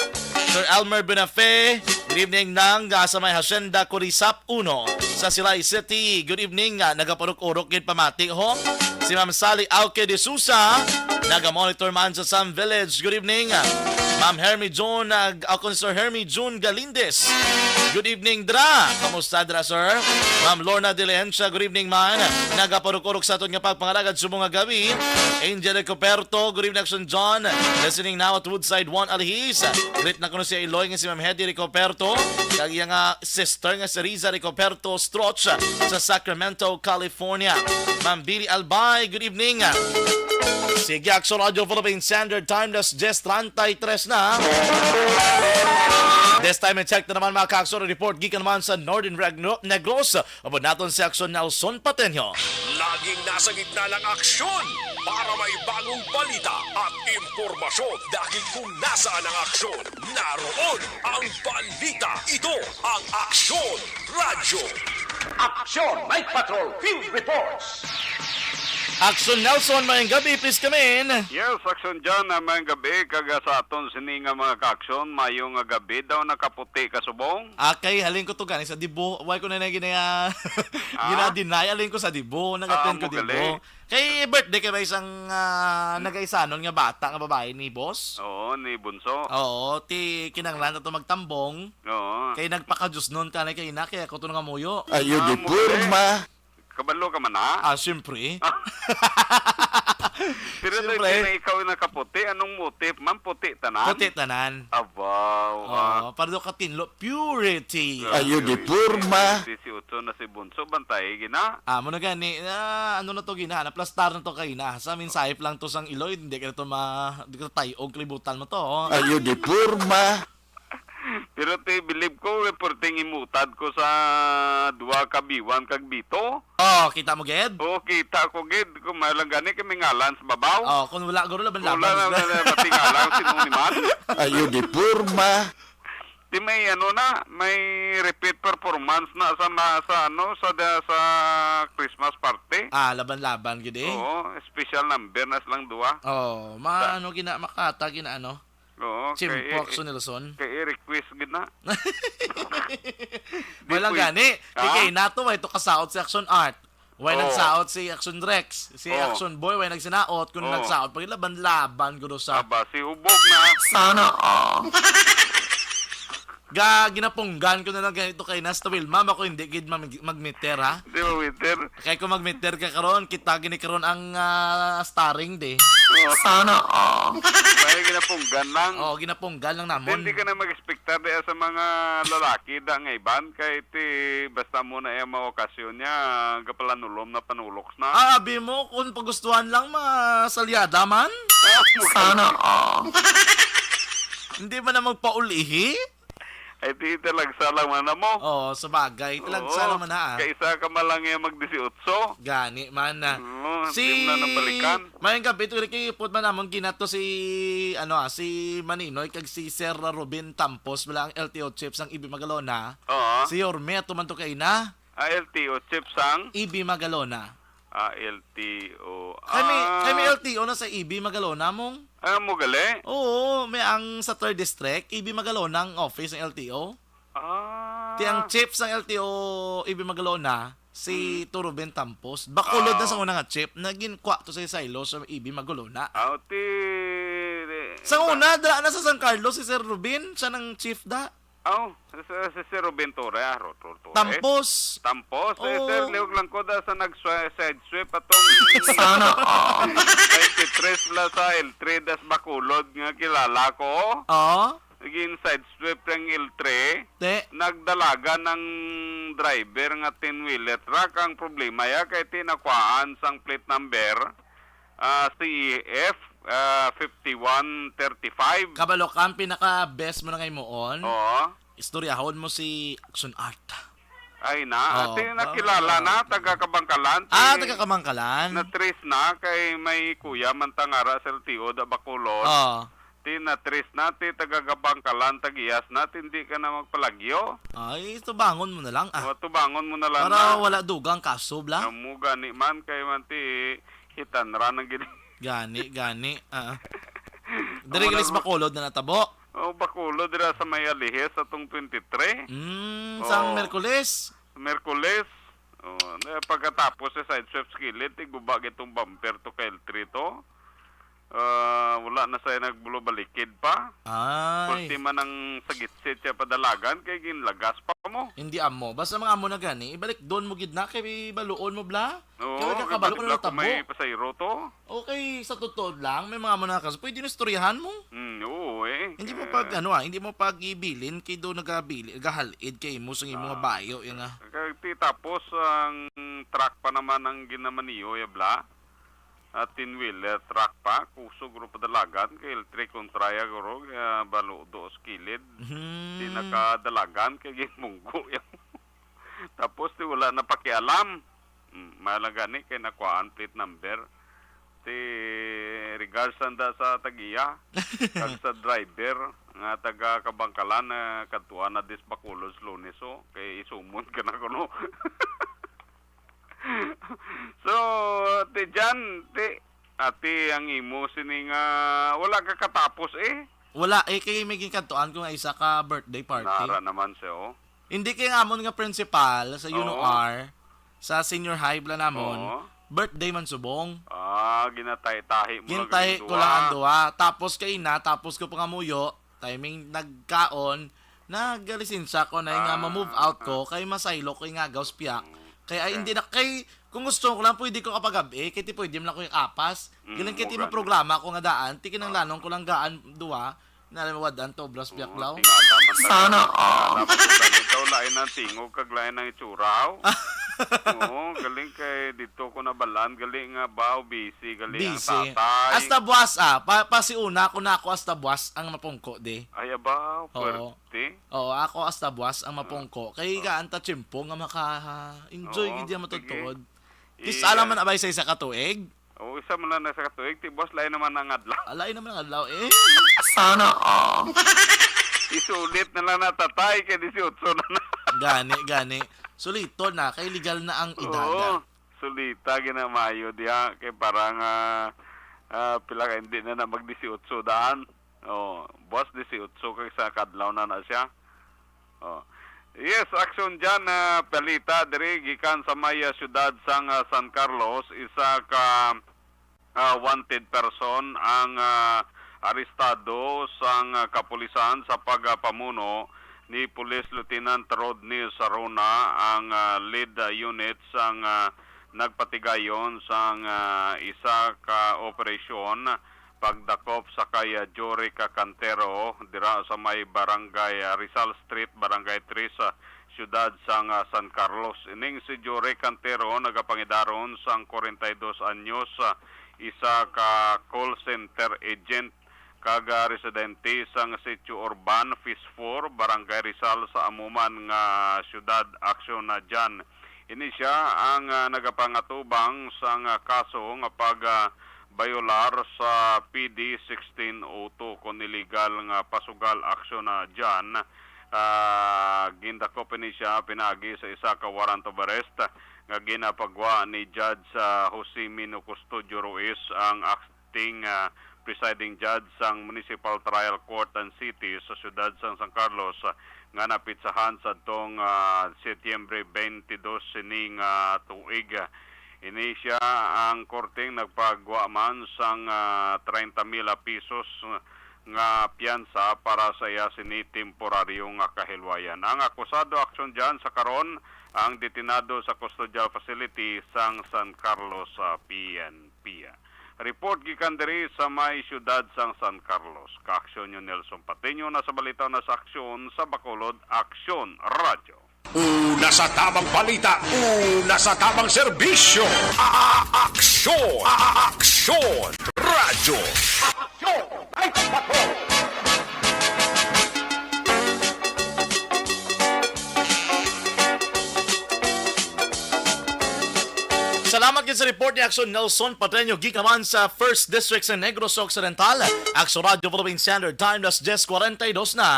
Sir Elmer Benafe. Good evening nang sa may Hacienda Corisap 1 sa Silay City. Good evening. Nagaparok-urok yun pamati ho. Si Ma'am Sally Auque de Sousa. Naga-monitor man sa Sam Village. Good evening. Ma'am Hermie June, ako Sir Hermie June Galindes. Good evening, Dra. Kamusta, Dra, sir? Ma'am Lorna De Lehencia, good evening, man. Nagaparuk-urok sa aton nga pagpangalagad sa mga gabi. Angel Coperto, good evening, Action John. Listening now at Woodside 1 Alhis. Greet na ko si Eloy nga si Ma'am Hedy Ricoperto. Kag iya nga sister nga si Riza Ricoperto Stroch sa Sacramento, California. Ma'am Billy Albay, good evening. Sige, Action Radio Philippine Standard Time, das 10:33 na. This time and check na naman mga ka-aksyon report gikan naman sa Northern Negros. Abot natin si Action Nelson Patenio. Laging nasa gitna ng aksyon para may bagong balita at impormasyon dahil kung nasaan ang aksyon, naroon ang balita. Ito ang Aksyon Radio. Aksyon! Night Patrol Field Reports! Action Nelson, mayang gabi, please come in. Yes, aksyon dyan na mayang gabi, kaga sa aton sini nga mga kaksyon, mayong gabi daw nakaputi kasubong. Okay, halin ko to gani sa Dibo. Why ko na ginaya ginadinay, halin ko sa Dibo, nag-attend ko Dibo. Kay birthday kay ba isang nagaisanon nga bata nga babae ni boss? Oo, ni Bunso. Oo, ti kinanglan to magtambong. Oo. Kay nagpakajus nun kanay kay ina kay ako to nga muyo. Ayo di purma. Kabalo ka man na. Siyempre. Pero Siyempre. dahil na ikaw na kaputi, anong motif? Ma'am, puti tanan? Puti tanan. Abaw. Para do katinlo, purity. Ayo di purma. 18 na si Bunso, bantay, gina. Mo na gani, ano na to gina, na plastar na to kay na. Sa mensahe lang to sang Iloy, hindi ka na to hindi ka tayog kalibutan mo to. Ayo di purma. Pero te, believe ko, reporting imutad ko sa 2 kabiwan kag bito. Kita mo ged? O, kita ko, gid. Kung malang gani kami ngalan sa babaw. Kung wala guro laban Wala na matingalan sinuniman. Ayo di purma. Di may may repeat performance na sa Christmas party. Laban-laban gid eh. Oo, special number na silang 2. Ano gina makata gina ano? Oo, Chimpok so Nelson. kay request gid na. Wala gani. Kay nato way to kasaot si Action Art. Way Oo. nagsaot si Action Rex. Si Oo. Action Boy way nagsinaot kun Oo. nagsaot pag laban-laban guro sa Aba, si Hubog na. Sana all. Ginapunggan ko na lang ganito kay Nas Tawil. Ma'am, ako hindi gid mag-meter ha. Di ba, Winter? Kaya kung mag-meter ka karon, kita gini karon ang starring de. Oo. Sana all. Kaya ginapunggan lang. Ginapunggan lang namon. Hindi ka na mag-expectar diya sa mga lalaki da nga iban kay ti basta mo na mga okasyon niya gapalanulom na panuloks na. Abi mo kung pagustuhan lang masalyada man. Sana all. Hindi ba na magpaulihi? Ay ti talagsalang man na mo. Sa bagay. Talagsa naman na Kaysa ka malang yung mag-18. Gani man na. Oo, Si di mo na nabalikan. Mayang gabi ito kay put man namon ginato si si Maninoy kag si Sir Robin Tampos wala ang LTO chips ang Ibi Magalona. Oo. Si Yorme tuman to kay na LTO chip sang Ibi Magalona. LTO. Kami LTO na sa Ibi Magalona mong. Mo gali? Oo, may ang sa 3rd district Ibi Magalona ang office ng LTO. Ti ang chief ng LTO Ibi Magalona si Ruben Tampos. Bakulod na sa una nga chip na ginkwa to sa silo sa Ibi Magalona. Ti... Sa una, dala na sa San Carlos si Sir Ruben, siya ng chief da. Si Ruben Torre, Torre. Tampos. Tampos? Oo. Sir, liwag lang ko da sa nag-side sweep atong Sana all. 23 la sa L3 das Bakulod nga kilala ko. Naging side sweep ng L3. Te. Nagdalaga ng driver nga 10-wheeler truck. Ang problema ya kay tinakwaan sang plate number CEF 5135. Kabalo ka, ang pinaka-best mo na ngayon moon. Oo. Istoryahon mo si Action Art. Ay na. Oo. Ati nakilala na, taga Kabangkalan. Taga Kamangkalan. Na-trace na kay may kuya mantangara sa LTO da Bacolod. Ti na-trace na, ti taga Kabangkalan, tagiyas na, hindi ka na magpalagyo. Ay, ito bangon mo na lang. O tubangon mo na lang Para na. wala dugang kaso, bla. Amu gani man kay man ti hitanra ng gini. Gani. Dirigilis Bacolod na natabo. Bacolod dira sa may Alihis atong 23. Sang Merkules. Merkules. Pagkatapos sa side sweep skillet, igubag itong bumper to kay L3 to. Wala na sa'yo nagbulo-balikid pa. Ay. Kunti man ang sagitsit siya padalagan, kay ginlagas pa mo. Hindi amo. Basta mga amo na gani, ibalik doon mo gid na kay baluon mo bla. Oo, Kaya kakabalo ko na kung natabo. may pasayro to. Okay, sa totoo lang, may mga amo na kaso. Pwede na istoryahan mo. Oo eh. Hindi mo hindi mo pag-ibilin kay do nagahalid kay mo sa imong mga bayo yan nga. Kaya tapos ang truck pa naman ang ginamaniyo, yabla. At 10-wheeler truck pa, kuso grupo dalagan, kay L3 kontraya guro, kaya balo dos kilid. Di nakadalagan, kay gimunggo yan. Tapos di wala na pakialam. Malaga ni, kay nakuhaan plate number. Ti regards sanda sa tagiya, kag sa driver, nga taga Kabangkalan, na katuwa na dis Bacolod Lunes, kay isumon ka na kuno. So, ti dyan, ati ang imo sining wala ka katapos eh. Wala kay may ginkantuan ko nga isa ka birthday party. Nara naman siya Hindi kay amon nga principal sa UNOR sa senior high bla namon. Oo. Birthday man subong. Ginatay-tahi mo Gintay ko lang ang duwa. Tapos kay tapos ko pangamuyo, timing nagkaon, nagalisensya ko na nga ma-move out ko kay masaylo ko nga gaws piyak. Kaya hindi na kay kung gusto ko lang pwede ko kapagabi, kay ti pwede mo lang ko yung apas. Galing kay ti okay. programa ko nga daan, tikin ng lanong ko lang gaan duwa. Nalawadan to bras biaklaw. Sana all. Dapat ikaw lain ng tingog, kag lain ng itsuraw. Oo, galing kay dito ko nabalan, galing nga baw, busy, galing ang Busy. tatay. Hasta buwas pasiuna ko na ako hasta buwas ang mapungko de. Ay, abaw, Oo. puwerte. Oo, ako hasta buwas ang mapungko. Kay gaan ta tsimpo nga maka-enjoy Oo, gid ya matutod. sige. Kis alam man abay sa isa ka tuig. Oo, isa mo lang na sa katuig, tibos lain naman ang adlaw. Alay naman ang adlaw eh. Sana all. Isulit na lang natatay, kay 18 na. Gani. Sulito na kay legal na ang Oo, idada. sulita ginamayo diya, kay parang pila ka hindi na mag-18 daan. Oh, boss 18 kay sa kadlaw na siya. Oh. Yes, action dyan palita diri gikan sa may syudad sang San Carlos, isa ka wanted person ang arestado sang kapulisan sa pagpamuno ni Police Lieutenant Rodney Sarona, ang lead unit sang nagpatigayon sang isa ka operasyon pagdakop sa kay Jory Cantero dira sa may barangay Rizal Street, barangay 3 sa siyudad sang San Carlos. Ining si Jory Cantero nagapangidaron sang 42 anyos, isa ka call center agent kaga residente sang Sitio Urban, Phase 4, barangay Rizal sa amuman nga siyudad aksyon na dyan. Ini siya ang nagapangatubang sang kaso nga pag-bayolar sa PD 1602 kung illegal nga pasugal aksyon na dyan. Gindakop ni siya pinagi sa isa ka warrant of arrest nga ginapagwa ni Judge Jose Mino Custodio Ruiz, ang acting presiding judge sang Municipal Trial Court and City sa siyudad sang San Carlos, nga napitsahan sa tong Setyembre 22 sining tuig. Ini siya ang korteng nagpagwa man sang 30,000 pesos nga piyansa para sa iya sini temporaryong kahilwayan. Ang akusado aksyon dyan sa karon ang detinado sa custodial facility sang San Carlos PNP. Report gikan diri sa may siyudad sang San Carlos. Kaaksyon nyo Nelson Pateño na sa balita na sa aksyon sa Bacolod Aksyon Radio. Una sa tamang balita, una sa tamang serbisyo. Aksyon! Aksyon! Radyo! Aksyon! Night Patrol! Salamat din sa report ni Aksyon Nelson Pateño gikaman sa 1st District sa Negros Occidental. Aksyon Radio Philippine Standard Time, las 10:42 na.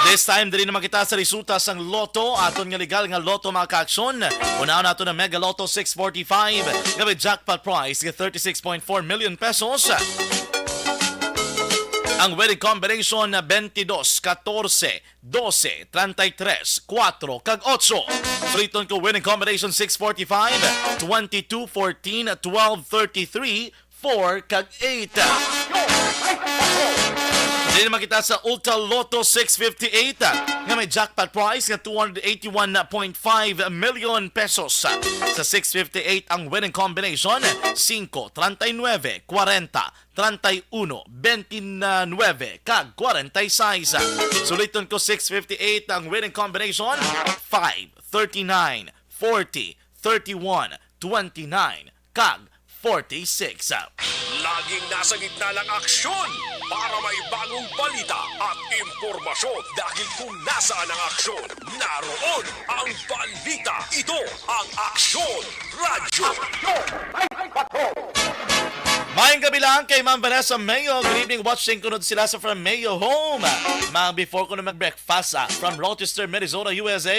This time, dili naman kita sa resulta sang loto. Aton nga legal nga loto mga ka-aksyon. Unaon nato na Mega Lotto 645. Gabi jackpot prize, 36.4 million pesos. Ang winning combination na 22, 14, 12, 33, 4, kag 8. Friton ko winning combination 645, 22, 14, 12, 33, 4, kag 8. Hindi naman kita sa Ultra Lotto 658 nga may jackpot prize na 281.5 million pesos. Sa 658 ang winning combination 5, 39, 40, 31, 29, kag 46. Suliton ko 658 ang winning combination 5, 39, 40, 31, 29, kag 46. Laging nasa gitna ng aksyon para may bagong balita at impormasyon. Dahil kung nasaan ang aksyon, naroon ang balita. Ito ang Aksyon Radio. Aksyon! Night Patrol! Mayang gabi lang kay Ma'am Vanessa Mayo. Good evening, watching kunod sila sa From Mayo Home. Before ko na mag-breakfast from Rochester, Minnesota, USA.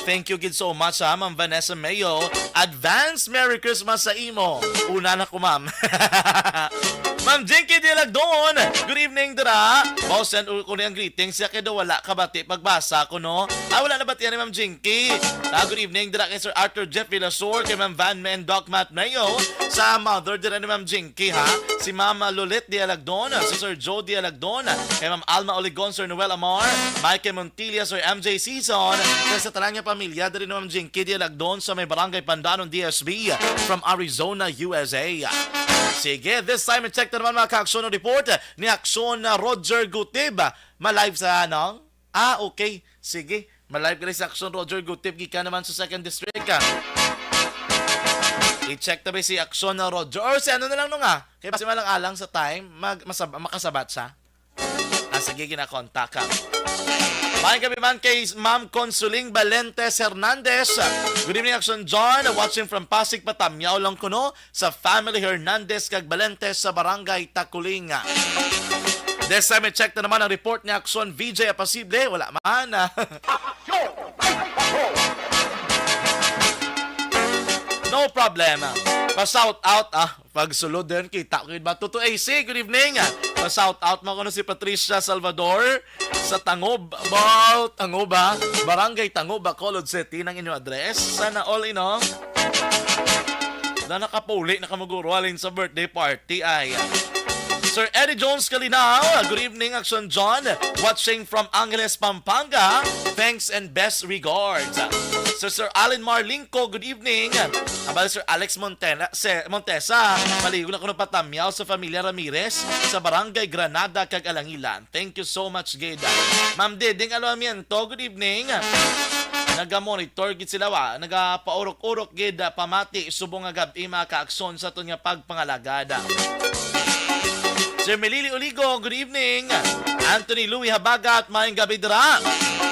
Thank you gid so much Ma'am Vanessa Mayo. Advance Merry Christmas sa imo. Una na ko, Ma'am. Ma'am Jinky Dilagdon, good evening dira. Boss, send ko niyang greetings. Siya kaya wala ka bati pagbasa ko, no? Wala na bati yan ni Ma'am Jinky. Good evening dira kay Sir Arthur Jeff Villasor, kay Ma'am Van Men Doc Matt Mayo, sa mother dira ni Ma'am Jinky, ha? Si Ma'am Lolet Dilagdon, si Sir Joe Dilagdon, kay Ma'am Alma Oligon, Sir Noel Amar, Michael Montilla, Sir MJ Season, kay sa talang niya pamilya dira ni Ma'am Jinky Dilagdon sa may barangay Pandanon DSB from Arizona, USA. Sige, this time i-check na naman mga ka-aksyon ng report ni Aksyon na Roger Gutib. Malive sa anong? Okay. Sige, malive ka rin sa Aksyon Roger Gutib. Gika naman sa 2nd District. I-check na ba si Aksyon na Roger? Or si ano na lang nung kaya si malang alang sa time, makasabat siya. Sige, gina-contact ka. Maayong gabi man kay Ma'am Consuling Valentes Hernandez. Good evening, Action John. Watching from Pasig, Patamyaw lang kuno sa Family Hernandez kag Valentes sa Barangay Takuling. This time, check na naman ang report ni Action VJ Apasible. Wala man. No problem. Pa-shout out pag sulod din kita ko ba Tuto AC, good evening. Pa-shout out mo kuno si Patricia Salvador sa Tangob, Tangob Barangay Tangob, Bacolod City ng inyong address. Sana all na nakapuli na kamaguro alin sa birthday party ay Sir Eddie Jones Kalinaw, good evening, Action John. Watching from Angeles, Pampanga. Thanks and best regards. Sir Allen Marlinko, good evening. Abal Sir Alex Montesa, maligo na ko ng patamyaw sa Familia Ramirez sa Barangay Granada, kag Alangilan. Thank you so much, Geda. Ma'am Deding Alamiento, good evening. Naga-monitor gid sila nagapaurok-urok gid pamati subong nga gabi mga ka-aksyon sa aton nga pagpangalagada. Sir Melili Oligo, good evening. Anthony Louie Habagat, maayong gabi dira.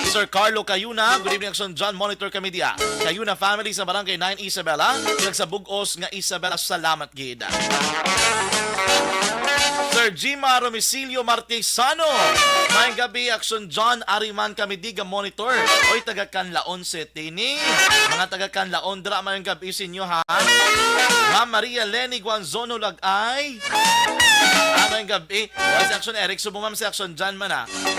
Sir Carlo Cayuna, good evening, Action John, monitor kami diya. Cayuna family sa Barangay 9 Isabela, nagsabugos nga Isabela, salamat gid. Sir Gima Romicilio Martisano, maayong gabi, Action John, Ariman kami diga monitor. Oy, taga Canlaon City ni. Mga taga Canlaon dira, maayong gabi sa inyo ha. Ma'am Maria Lenny Guanzono Lagay. Ngayong gabi, si Action Eric, subong ma'am si Action John man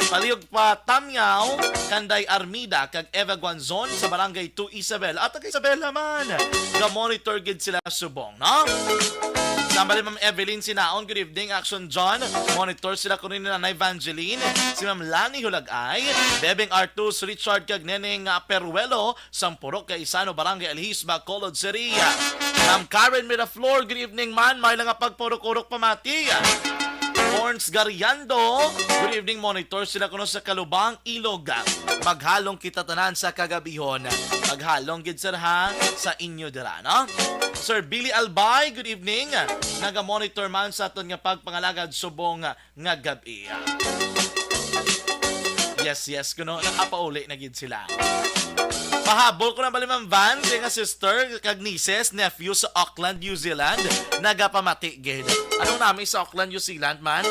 Palihog pa Tamyaw, Kanday Armida, kag Eva Guanzon sa Barangay 2 Isabel. At taga Isabela man, ga-monitor gid sila subong, no? Sambali Ma'am Evelyn Sinaon, good evening, Action John. Monitor sila kunin na Nanay Evangeline, si Ma'am Lani Hulagay, Bebeng Artus, Richard kag Neneng Peruelo, Sampurok kay Isano, Barangay Alhis, Bacolod City. Ma'am Karen Miraflor, good evening man, may lang pagpurok-urok pamati. Horns Gariando, good evening, monitor sila kuno sa Kalubang, Ilog. Maghalong kita tanan sa kagabihon. Maghalong gid sir ha sa inyo dira, no? Sir Billy Albay, good evening. Naga-monitor man sa aton nga pagpangalagad subong nga gabi. Yes, kuno nakapauli na gid sila. Pahabol ko na bali Ma'am Van, kaya nga sister, kag nieces, nephew sa Auckland, New Zealand, nagapamati gid. Anong nami sa Auckland, New Zealand man?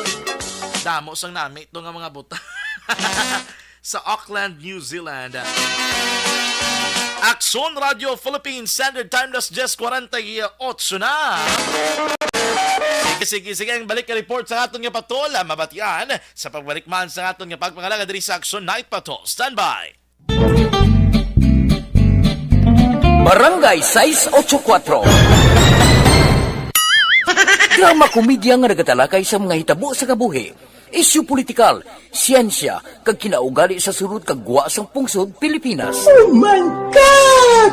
Damo sang nami ito nga mga buta. Sa Auckland, New Zealand. Action Radio Philippines Standard Time, das 10:48 na. Sige, ang balik ka report sa aton nga patol, mabatian sa pagbalik man sa aton nga pagpangalaga diri sa Action Night Patrol. Stand by. Barangay 684. Drama komedya nga nagatalakay sa mga hitabo sa kabuhi, isyu politikal, siyensya, kag kinaugali sa surut kag guwa sang pungsod Pilipinas. Oh my God!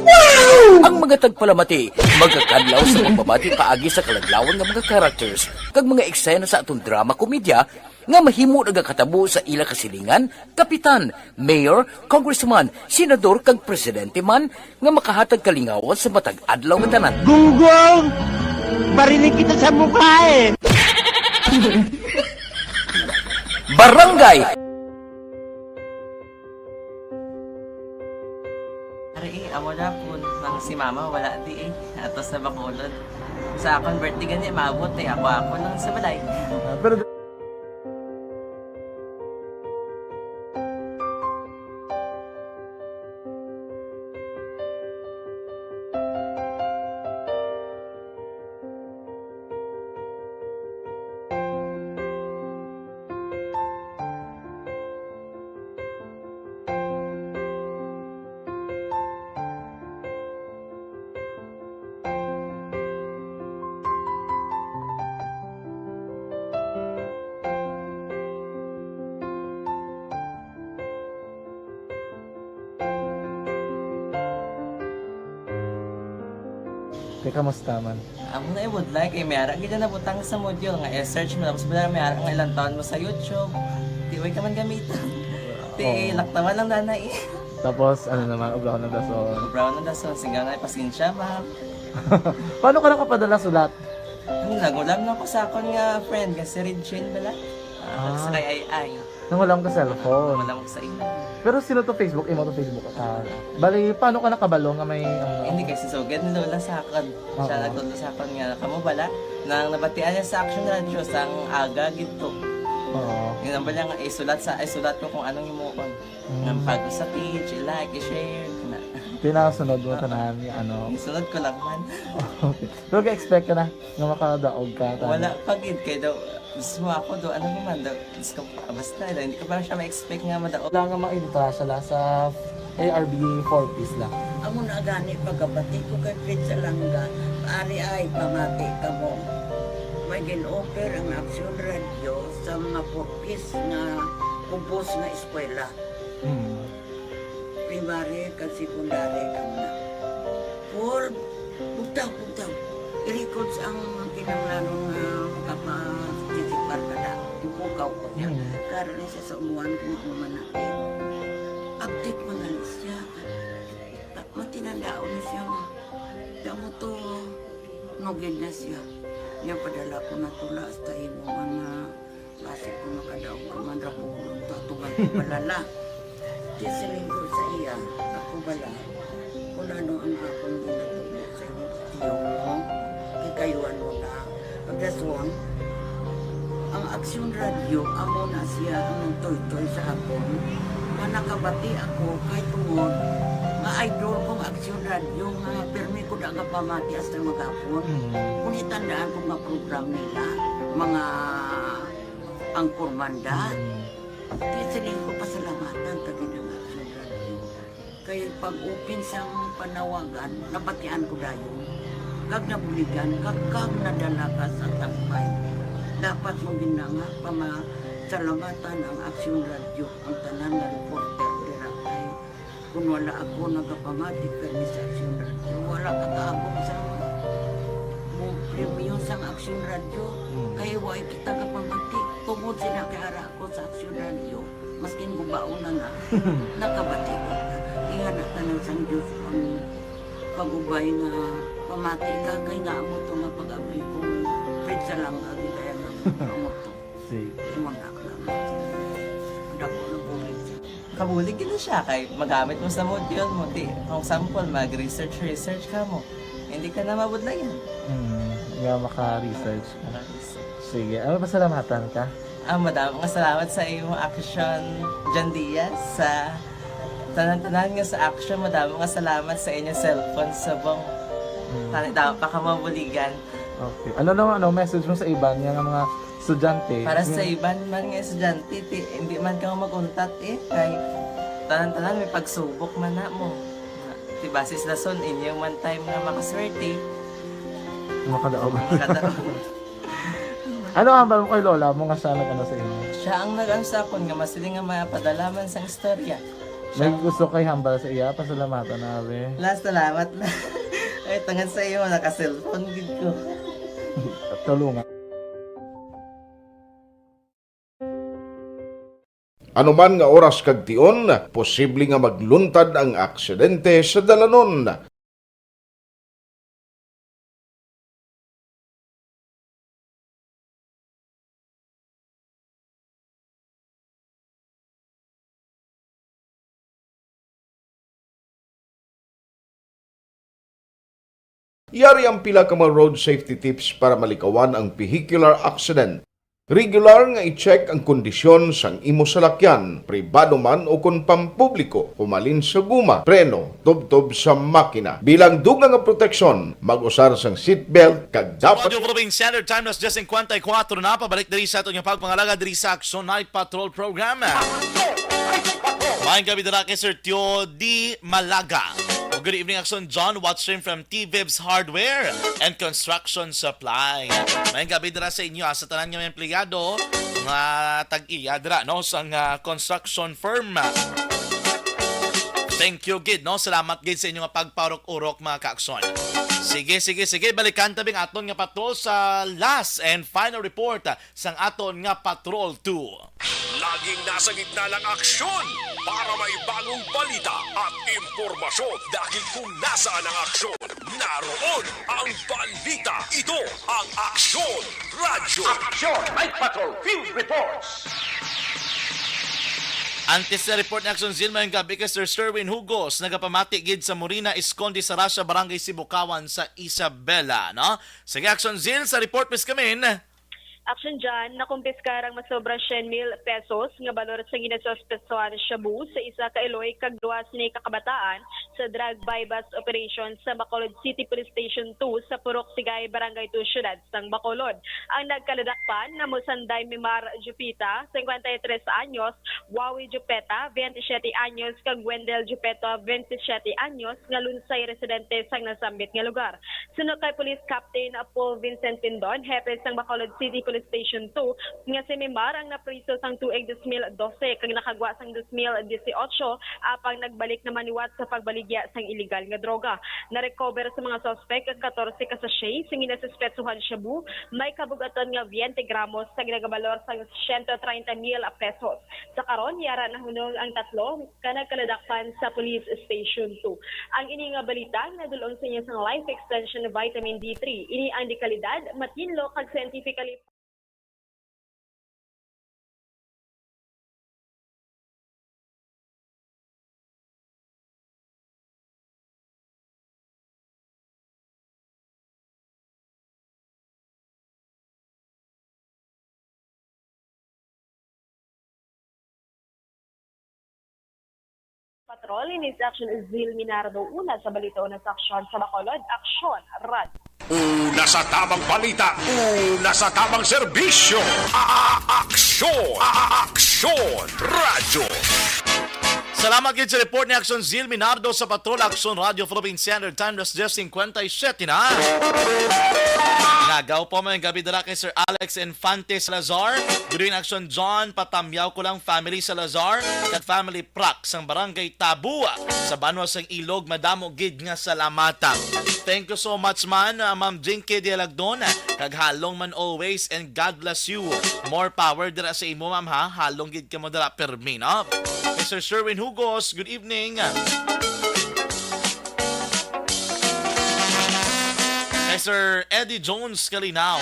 Wow! Ang mga tagpalamati, magkakadlaw sa pagbabati paagi sa kalaglawan ng mga characters, kag mga eksena sa atong drama komedya, nga mahimo nagakatabo sa ila kasilingan, kapitan, mayor, congressman, senador kag presidente man nga makahatag kalingawan sa matag adlaw nga tanan. Gunggong! Barinig kita sa mukha eh! Barangay! Ari amo na po nang si mama wala di atos na Bacolod. Sa akong birthday gani maabot ako nang sa balay. Pero Ate, kamusta man? Amo na would like ay mayara gid na butang sa module nga i-search mo tapos bala mayara nga ilang taon mo sa YouTube. Di way ka man gamitan. Di laktawan lang nanay. Tapos, ano naman, ubra ko ng dason. Brown na dason singga nga pasensya ma'am. Paano ka nakapadala sulat? Nagulam na ko sa akon nga friend nga si Regine bala. Sa kay ay. Nang wala ka cellphone. Wala mo sa ina. Pero sino to Facebook? Imo to Facebook ka. Bali, paano ka nakabalo nga may... Hindi kasi sugad ni Lola sa akon. Siya nagtudlo sa akon nga kamo bala nang nabatian niya sa Action Radio sang aga gito. Oo. Yun ang bala nga isulat ko kung anong imuon. Ng pag sa page, i-like, i-share. Pinasunod mo tanan yung ano. Isunod ko lang man. Okay. Pero ka-expect ka na nga makadaog ka. Wala pagid kay daw. Gusto mo ako daw, ano naman daw. Gusto ko, basta hindi ko pa siya ma-expect nga madaog. Wala nga makita siya sa ARB 4-piece lang. Amo na gani pagkabati ko kay Fred sa langga, ari ay pamati ka mo. May gin-offer ang Action Radio sa mga 4-piece na kumpos na eskwela. Primary ka secondary ka na. For bugtaw. I-records ang kinanglanong makapasisikbar ka na. Ipukaw ko niya. Karoon siya sa umuan kung umanakin. Update mga siya. Matinandao na siya. Damo to, nugid na siya. Niya padala ko na tula hasta imo mga klase ko makadaog ka man rapulong to atugan ko balala. Kaya sa lingkod sa iya, ako bala. Kung ano ang akong ginatulog sa iyo, tiyo mo, kikayuan mo na. Pagdaswang, ang Action Radio, amo na siya ang toy-toy sa akon. Manakabati ako kay tungod nga idol kong Action Radio nga permi ko daga pamati hasta magapon. Kung itandaan ko nga program nila, mga angkor manda, kaya siling ko pasalamatan tagi ng Action Radio. Kaya pag-upin sa panawagan, nabatian ko dayon. Kag nabuligan, kag nadala ka sa tampay. Dapat mong ginanga pamasalamatan ang Action Radio, ang tanan na reporter dirakay. Kung wala ako nagapamati kami sa Action Radio, wala kakaabong sa premium sa Action Radio. Kaya wala kita kapamati. Tungod sila kaya ako sa Action Radio, maskin gubauna na, nakabati ko na. Iyan na tanong sa Diyos ang pag-ubay nga pamati ka, kaya nga mo ito nga pag-abay ko. Fred sa lang, kaya nga mo ito. Imon na ka lang. Dako na bulit siya. Kabulig gina siya kay magamit mo sa module mo. Di, kung sample, mag-research ka mo. Hindi ka na mabudlayan. Nga maka-research ka. Sige, ano pasalamatan ka? Madaming salamat sa iyong Action John Diaz sa tanan-tanan nga sa Action. Madaming salamat sa inyong cellphone sa bong tanan pa ka mabuligan. Okay. Ano naman message mo sa iban nga mga estudyante? Para sa iban man nga estudyante, hindi man ka maguntat kay tanan-tanan may pagsubok man na mo. Diba sis lason inyong one time nga makaswerte. Makadaog. Ano ang mo kay Lola mo nga siya nag-ano sa inyo? Siya ang nag-ano sa akon nga masiling nga mapadalaman sa istorya. May gusto kay hambal sa iya, pasalamatan na be. Last salamat na. Ay tangan sa iyo naka-cellphone gid ko. Tulungan. Ano man nga oras kag tion, posible nga magluntad ang aksidente sa dalanon. Yari ang pila ka mga road safety tips para malikawan ang vehicular accident. Regular nga i-check ang kondisyon sang imo salakyan, pribado man o kung pampubliko, humalin sa guma, preno, tubtob sa makina. Bilang dugang nga proteksyon, mag-usar sang seatbelt kag dapat... Radio Philippine Standard Time nas 10:54 na pabalik diri sa atong pagpangalaga diri sa Action Night Patrol Program. Maayong gabi dira kay Sir Tio Di Malaga. Good evening, Action John, watching from T-Vibs Hardware and Construction Supply. Maayong gabi dira sa inyo, sa tanan nga mga empleyado, mga tag-iya dira, no, sa construction firm. Thank you, Gid, no? Salamat, Gid, sa inyong pagparok-urok, mga kaakson. Sige. Balikan tabing aton nga patrol sa last and final report sang aton nga Patrol 2. Laging nasa gitna ng aksyon para may bagong balita at impormasyon. Dahil kung nasaan ang aksyon, naroon ang balita. Ito ang Aksyon Radyo. Aksyon Night Patrol Field Reports. Antes sa report ni Aksyon Zil, mayong gabi kay Sir Sherwin Hugos, nagapamati gid sa Morina, Esconde, Sarasha, Barangay Sibukawan sa Isabela, no? Sige, Aksyon Zil, sa report mis kamin. Action dyan, nakumpiskarang masobra 100,000 pesos nga balor sa ginasospesuan Shabu sa isa ka Iloy kag duwa ni kakabataan sa drug bypass operation sa Bacolod City Police Station 2 sa Purok Sigay, Barangay 2, Syudad sang Bacolod. Ang nagkaladakpan na Musanday Mimar Jupita, 53 anyos, Wawi Jupeta, 27 anyos, kag Wendell Jupeta, 27 anyos, nga lunsay residente sang nasambit nga lugar. Sunod kay Police Captain Paul Vincent Pindon, hepe sang Bacolod City Police Station 2, nga si Mimar ang napriso sang tuig 2012 kag nakagwa sang 2018 apang nagbalik naman niwat sa pagbaligya sang illegal nga droga. Na-recover sa mga suspect ang 14 ka sachet sing ginasuspetsuhan Shabu, may kabugaton nga 20 gramos sa ginagabalor sang 130,000 pesos. Sa karon yara na hunong ang tatlo kanang kaladakpan sa Police Station 2. Ang ini nga balita nadulong sa inyo sang Life Extension Vitamin D3. Ini ang dekalidad, matinlo kag scientifically Patrol in his action is Zil Minardo. Una sa balita, una sa aksyon sa Bacolod, Aksyon Rad. Una sa tamang balita, una sa tamang serbisyo. Aksyon Radyo. Salamat gid sa report ni Aksyon Zil Minardo sa Patrol Aksyon Radio Philippine Standard Time, das 10:57 na. Nagaw po may gabi dala kay Sir Alex Infante Salazar. During Aksyon John, patamyaw ko lang family Salazar at family Prak sang Barangay Tabua sa Banwa sang Ilog. Madamo gid nga salamatan. Thank you so much man, Ma'am Jinky Dialagdon. Kag halong man always and God bless you. More power dira sa imo, ma'am, ha. Halong gid ka mo dira permi, no? Mr. Sherwin Hugos, good evening. Sir Eddie Jones Kalinaw,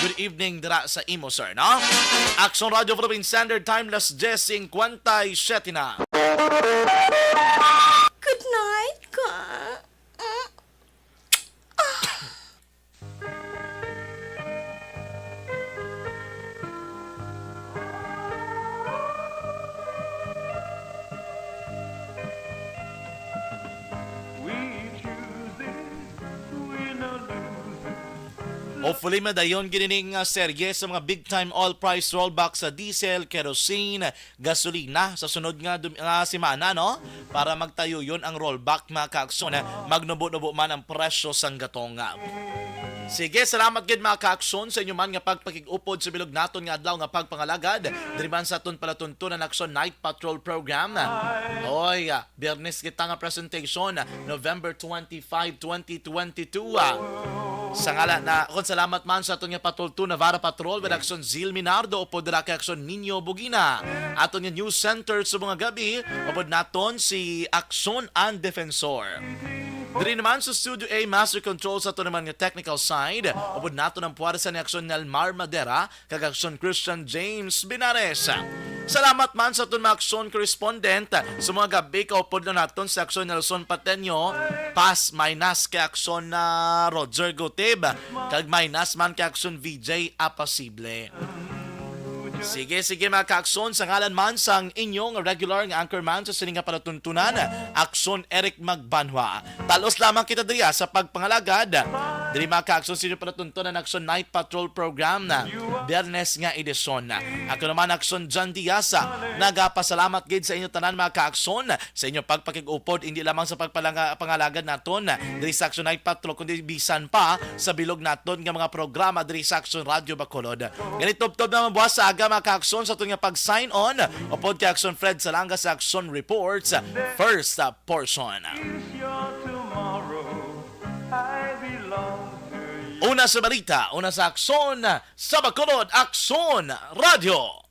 good evening dira sa imo, sir, no? Aksyon Radio Philippine Standard Time, las 10:57 na. Good night, ka. Hopefully madayon ginining serye sa mga big time all price rollback sa diesel, kerosene, gasolina sa sunod nga simana, no? Para magtayo yon ang rollback, mga kaaksyon, magnubo-nubo man ang presyo sang gatonga. Sige, salamat gid mga kaaksyon sa inyo man nga pagpakig-upod sa bilog naton nga adlaw nga pagpangalagad. Diri man sa aton palatuntunan Aksyon Night Patrol Program. Oy, Biyernes kita nga presentation, November 25, 2022. Sa ngala na, kung salamat man sa aton nga Patrol 2 Navarra Patrol with Aksyon Zil Minardo o pod kay Aksyon Nino Bugina. Aton nga news center sa mga gabi, upod naton si Aksyon An Defensor. Diri naman sa Studio A, Master Control sa ito naman nga technical side. Upod nato ng puwarsa ni Aksyon Nelmar Madera, kag Aksyon Christian James Binares. Salamat man sa ito mga Aksyon correspondent sa mga gabi kaupod na naton sa Aksyon Nelson Pateño, pas minus kay Aksyon na Roger Goteb, kag minus man kay Aksyon VJ Apasible. Sige mga kaaksyon, sa ngalan man sang inyong regular nga anchorman sa sining nga palatuntunan, Aksyon Eric Magbanwa. Talos lamang kita diriya sa pagpangalagad. Diri mga ka-aksyon sa inyo palatuntunan ang Action Night Patrol program na Biyernes nga edisyon. Ako naman Action John Diaz, nagapasalamat gid sa inyo tanan mga ka-aksyon sa inyo pagpakig-upod hindi lamang sa pagpangalagad naton diri sa Action Night Patrol kundi bisan pa sa bilog naton nga mga programa diri sa Action Radio Bacolod. Ganito tub na mabuwas sa aga mga ka-aksyon sa itong nga pag-sign on o pod ka-aksyon Fred Salanga sa Action Reports first portion. Una sa balita, una sa Aksyon sa Bacolod, Aksyon Radio.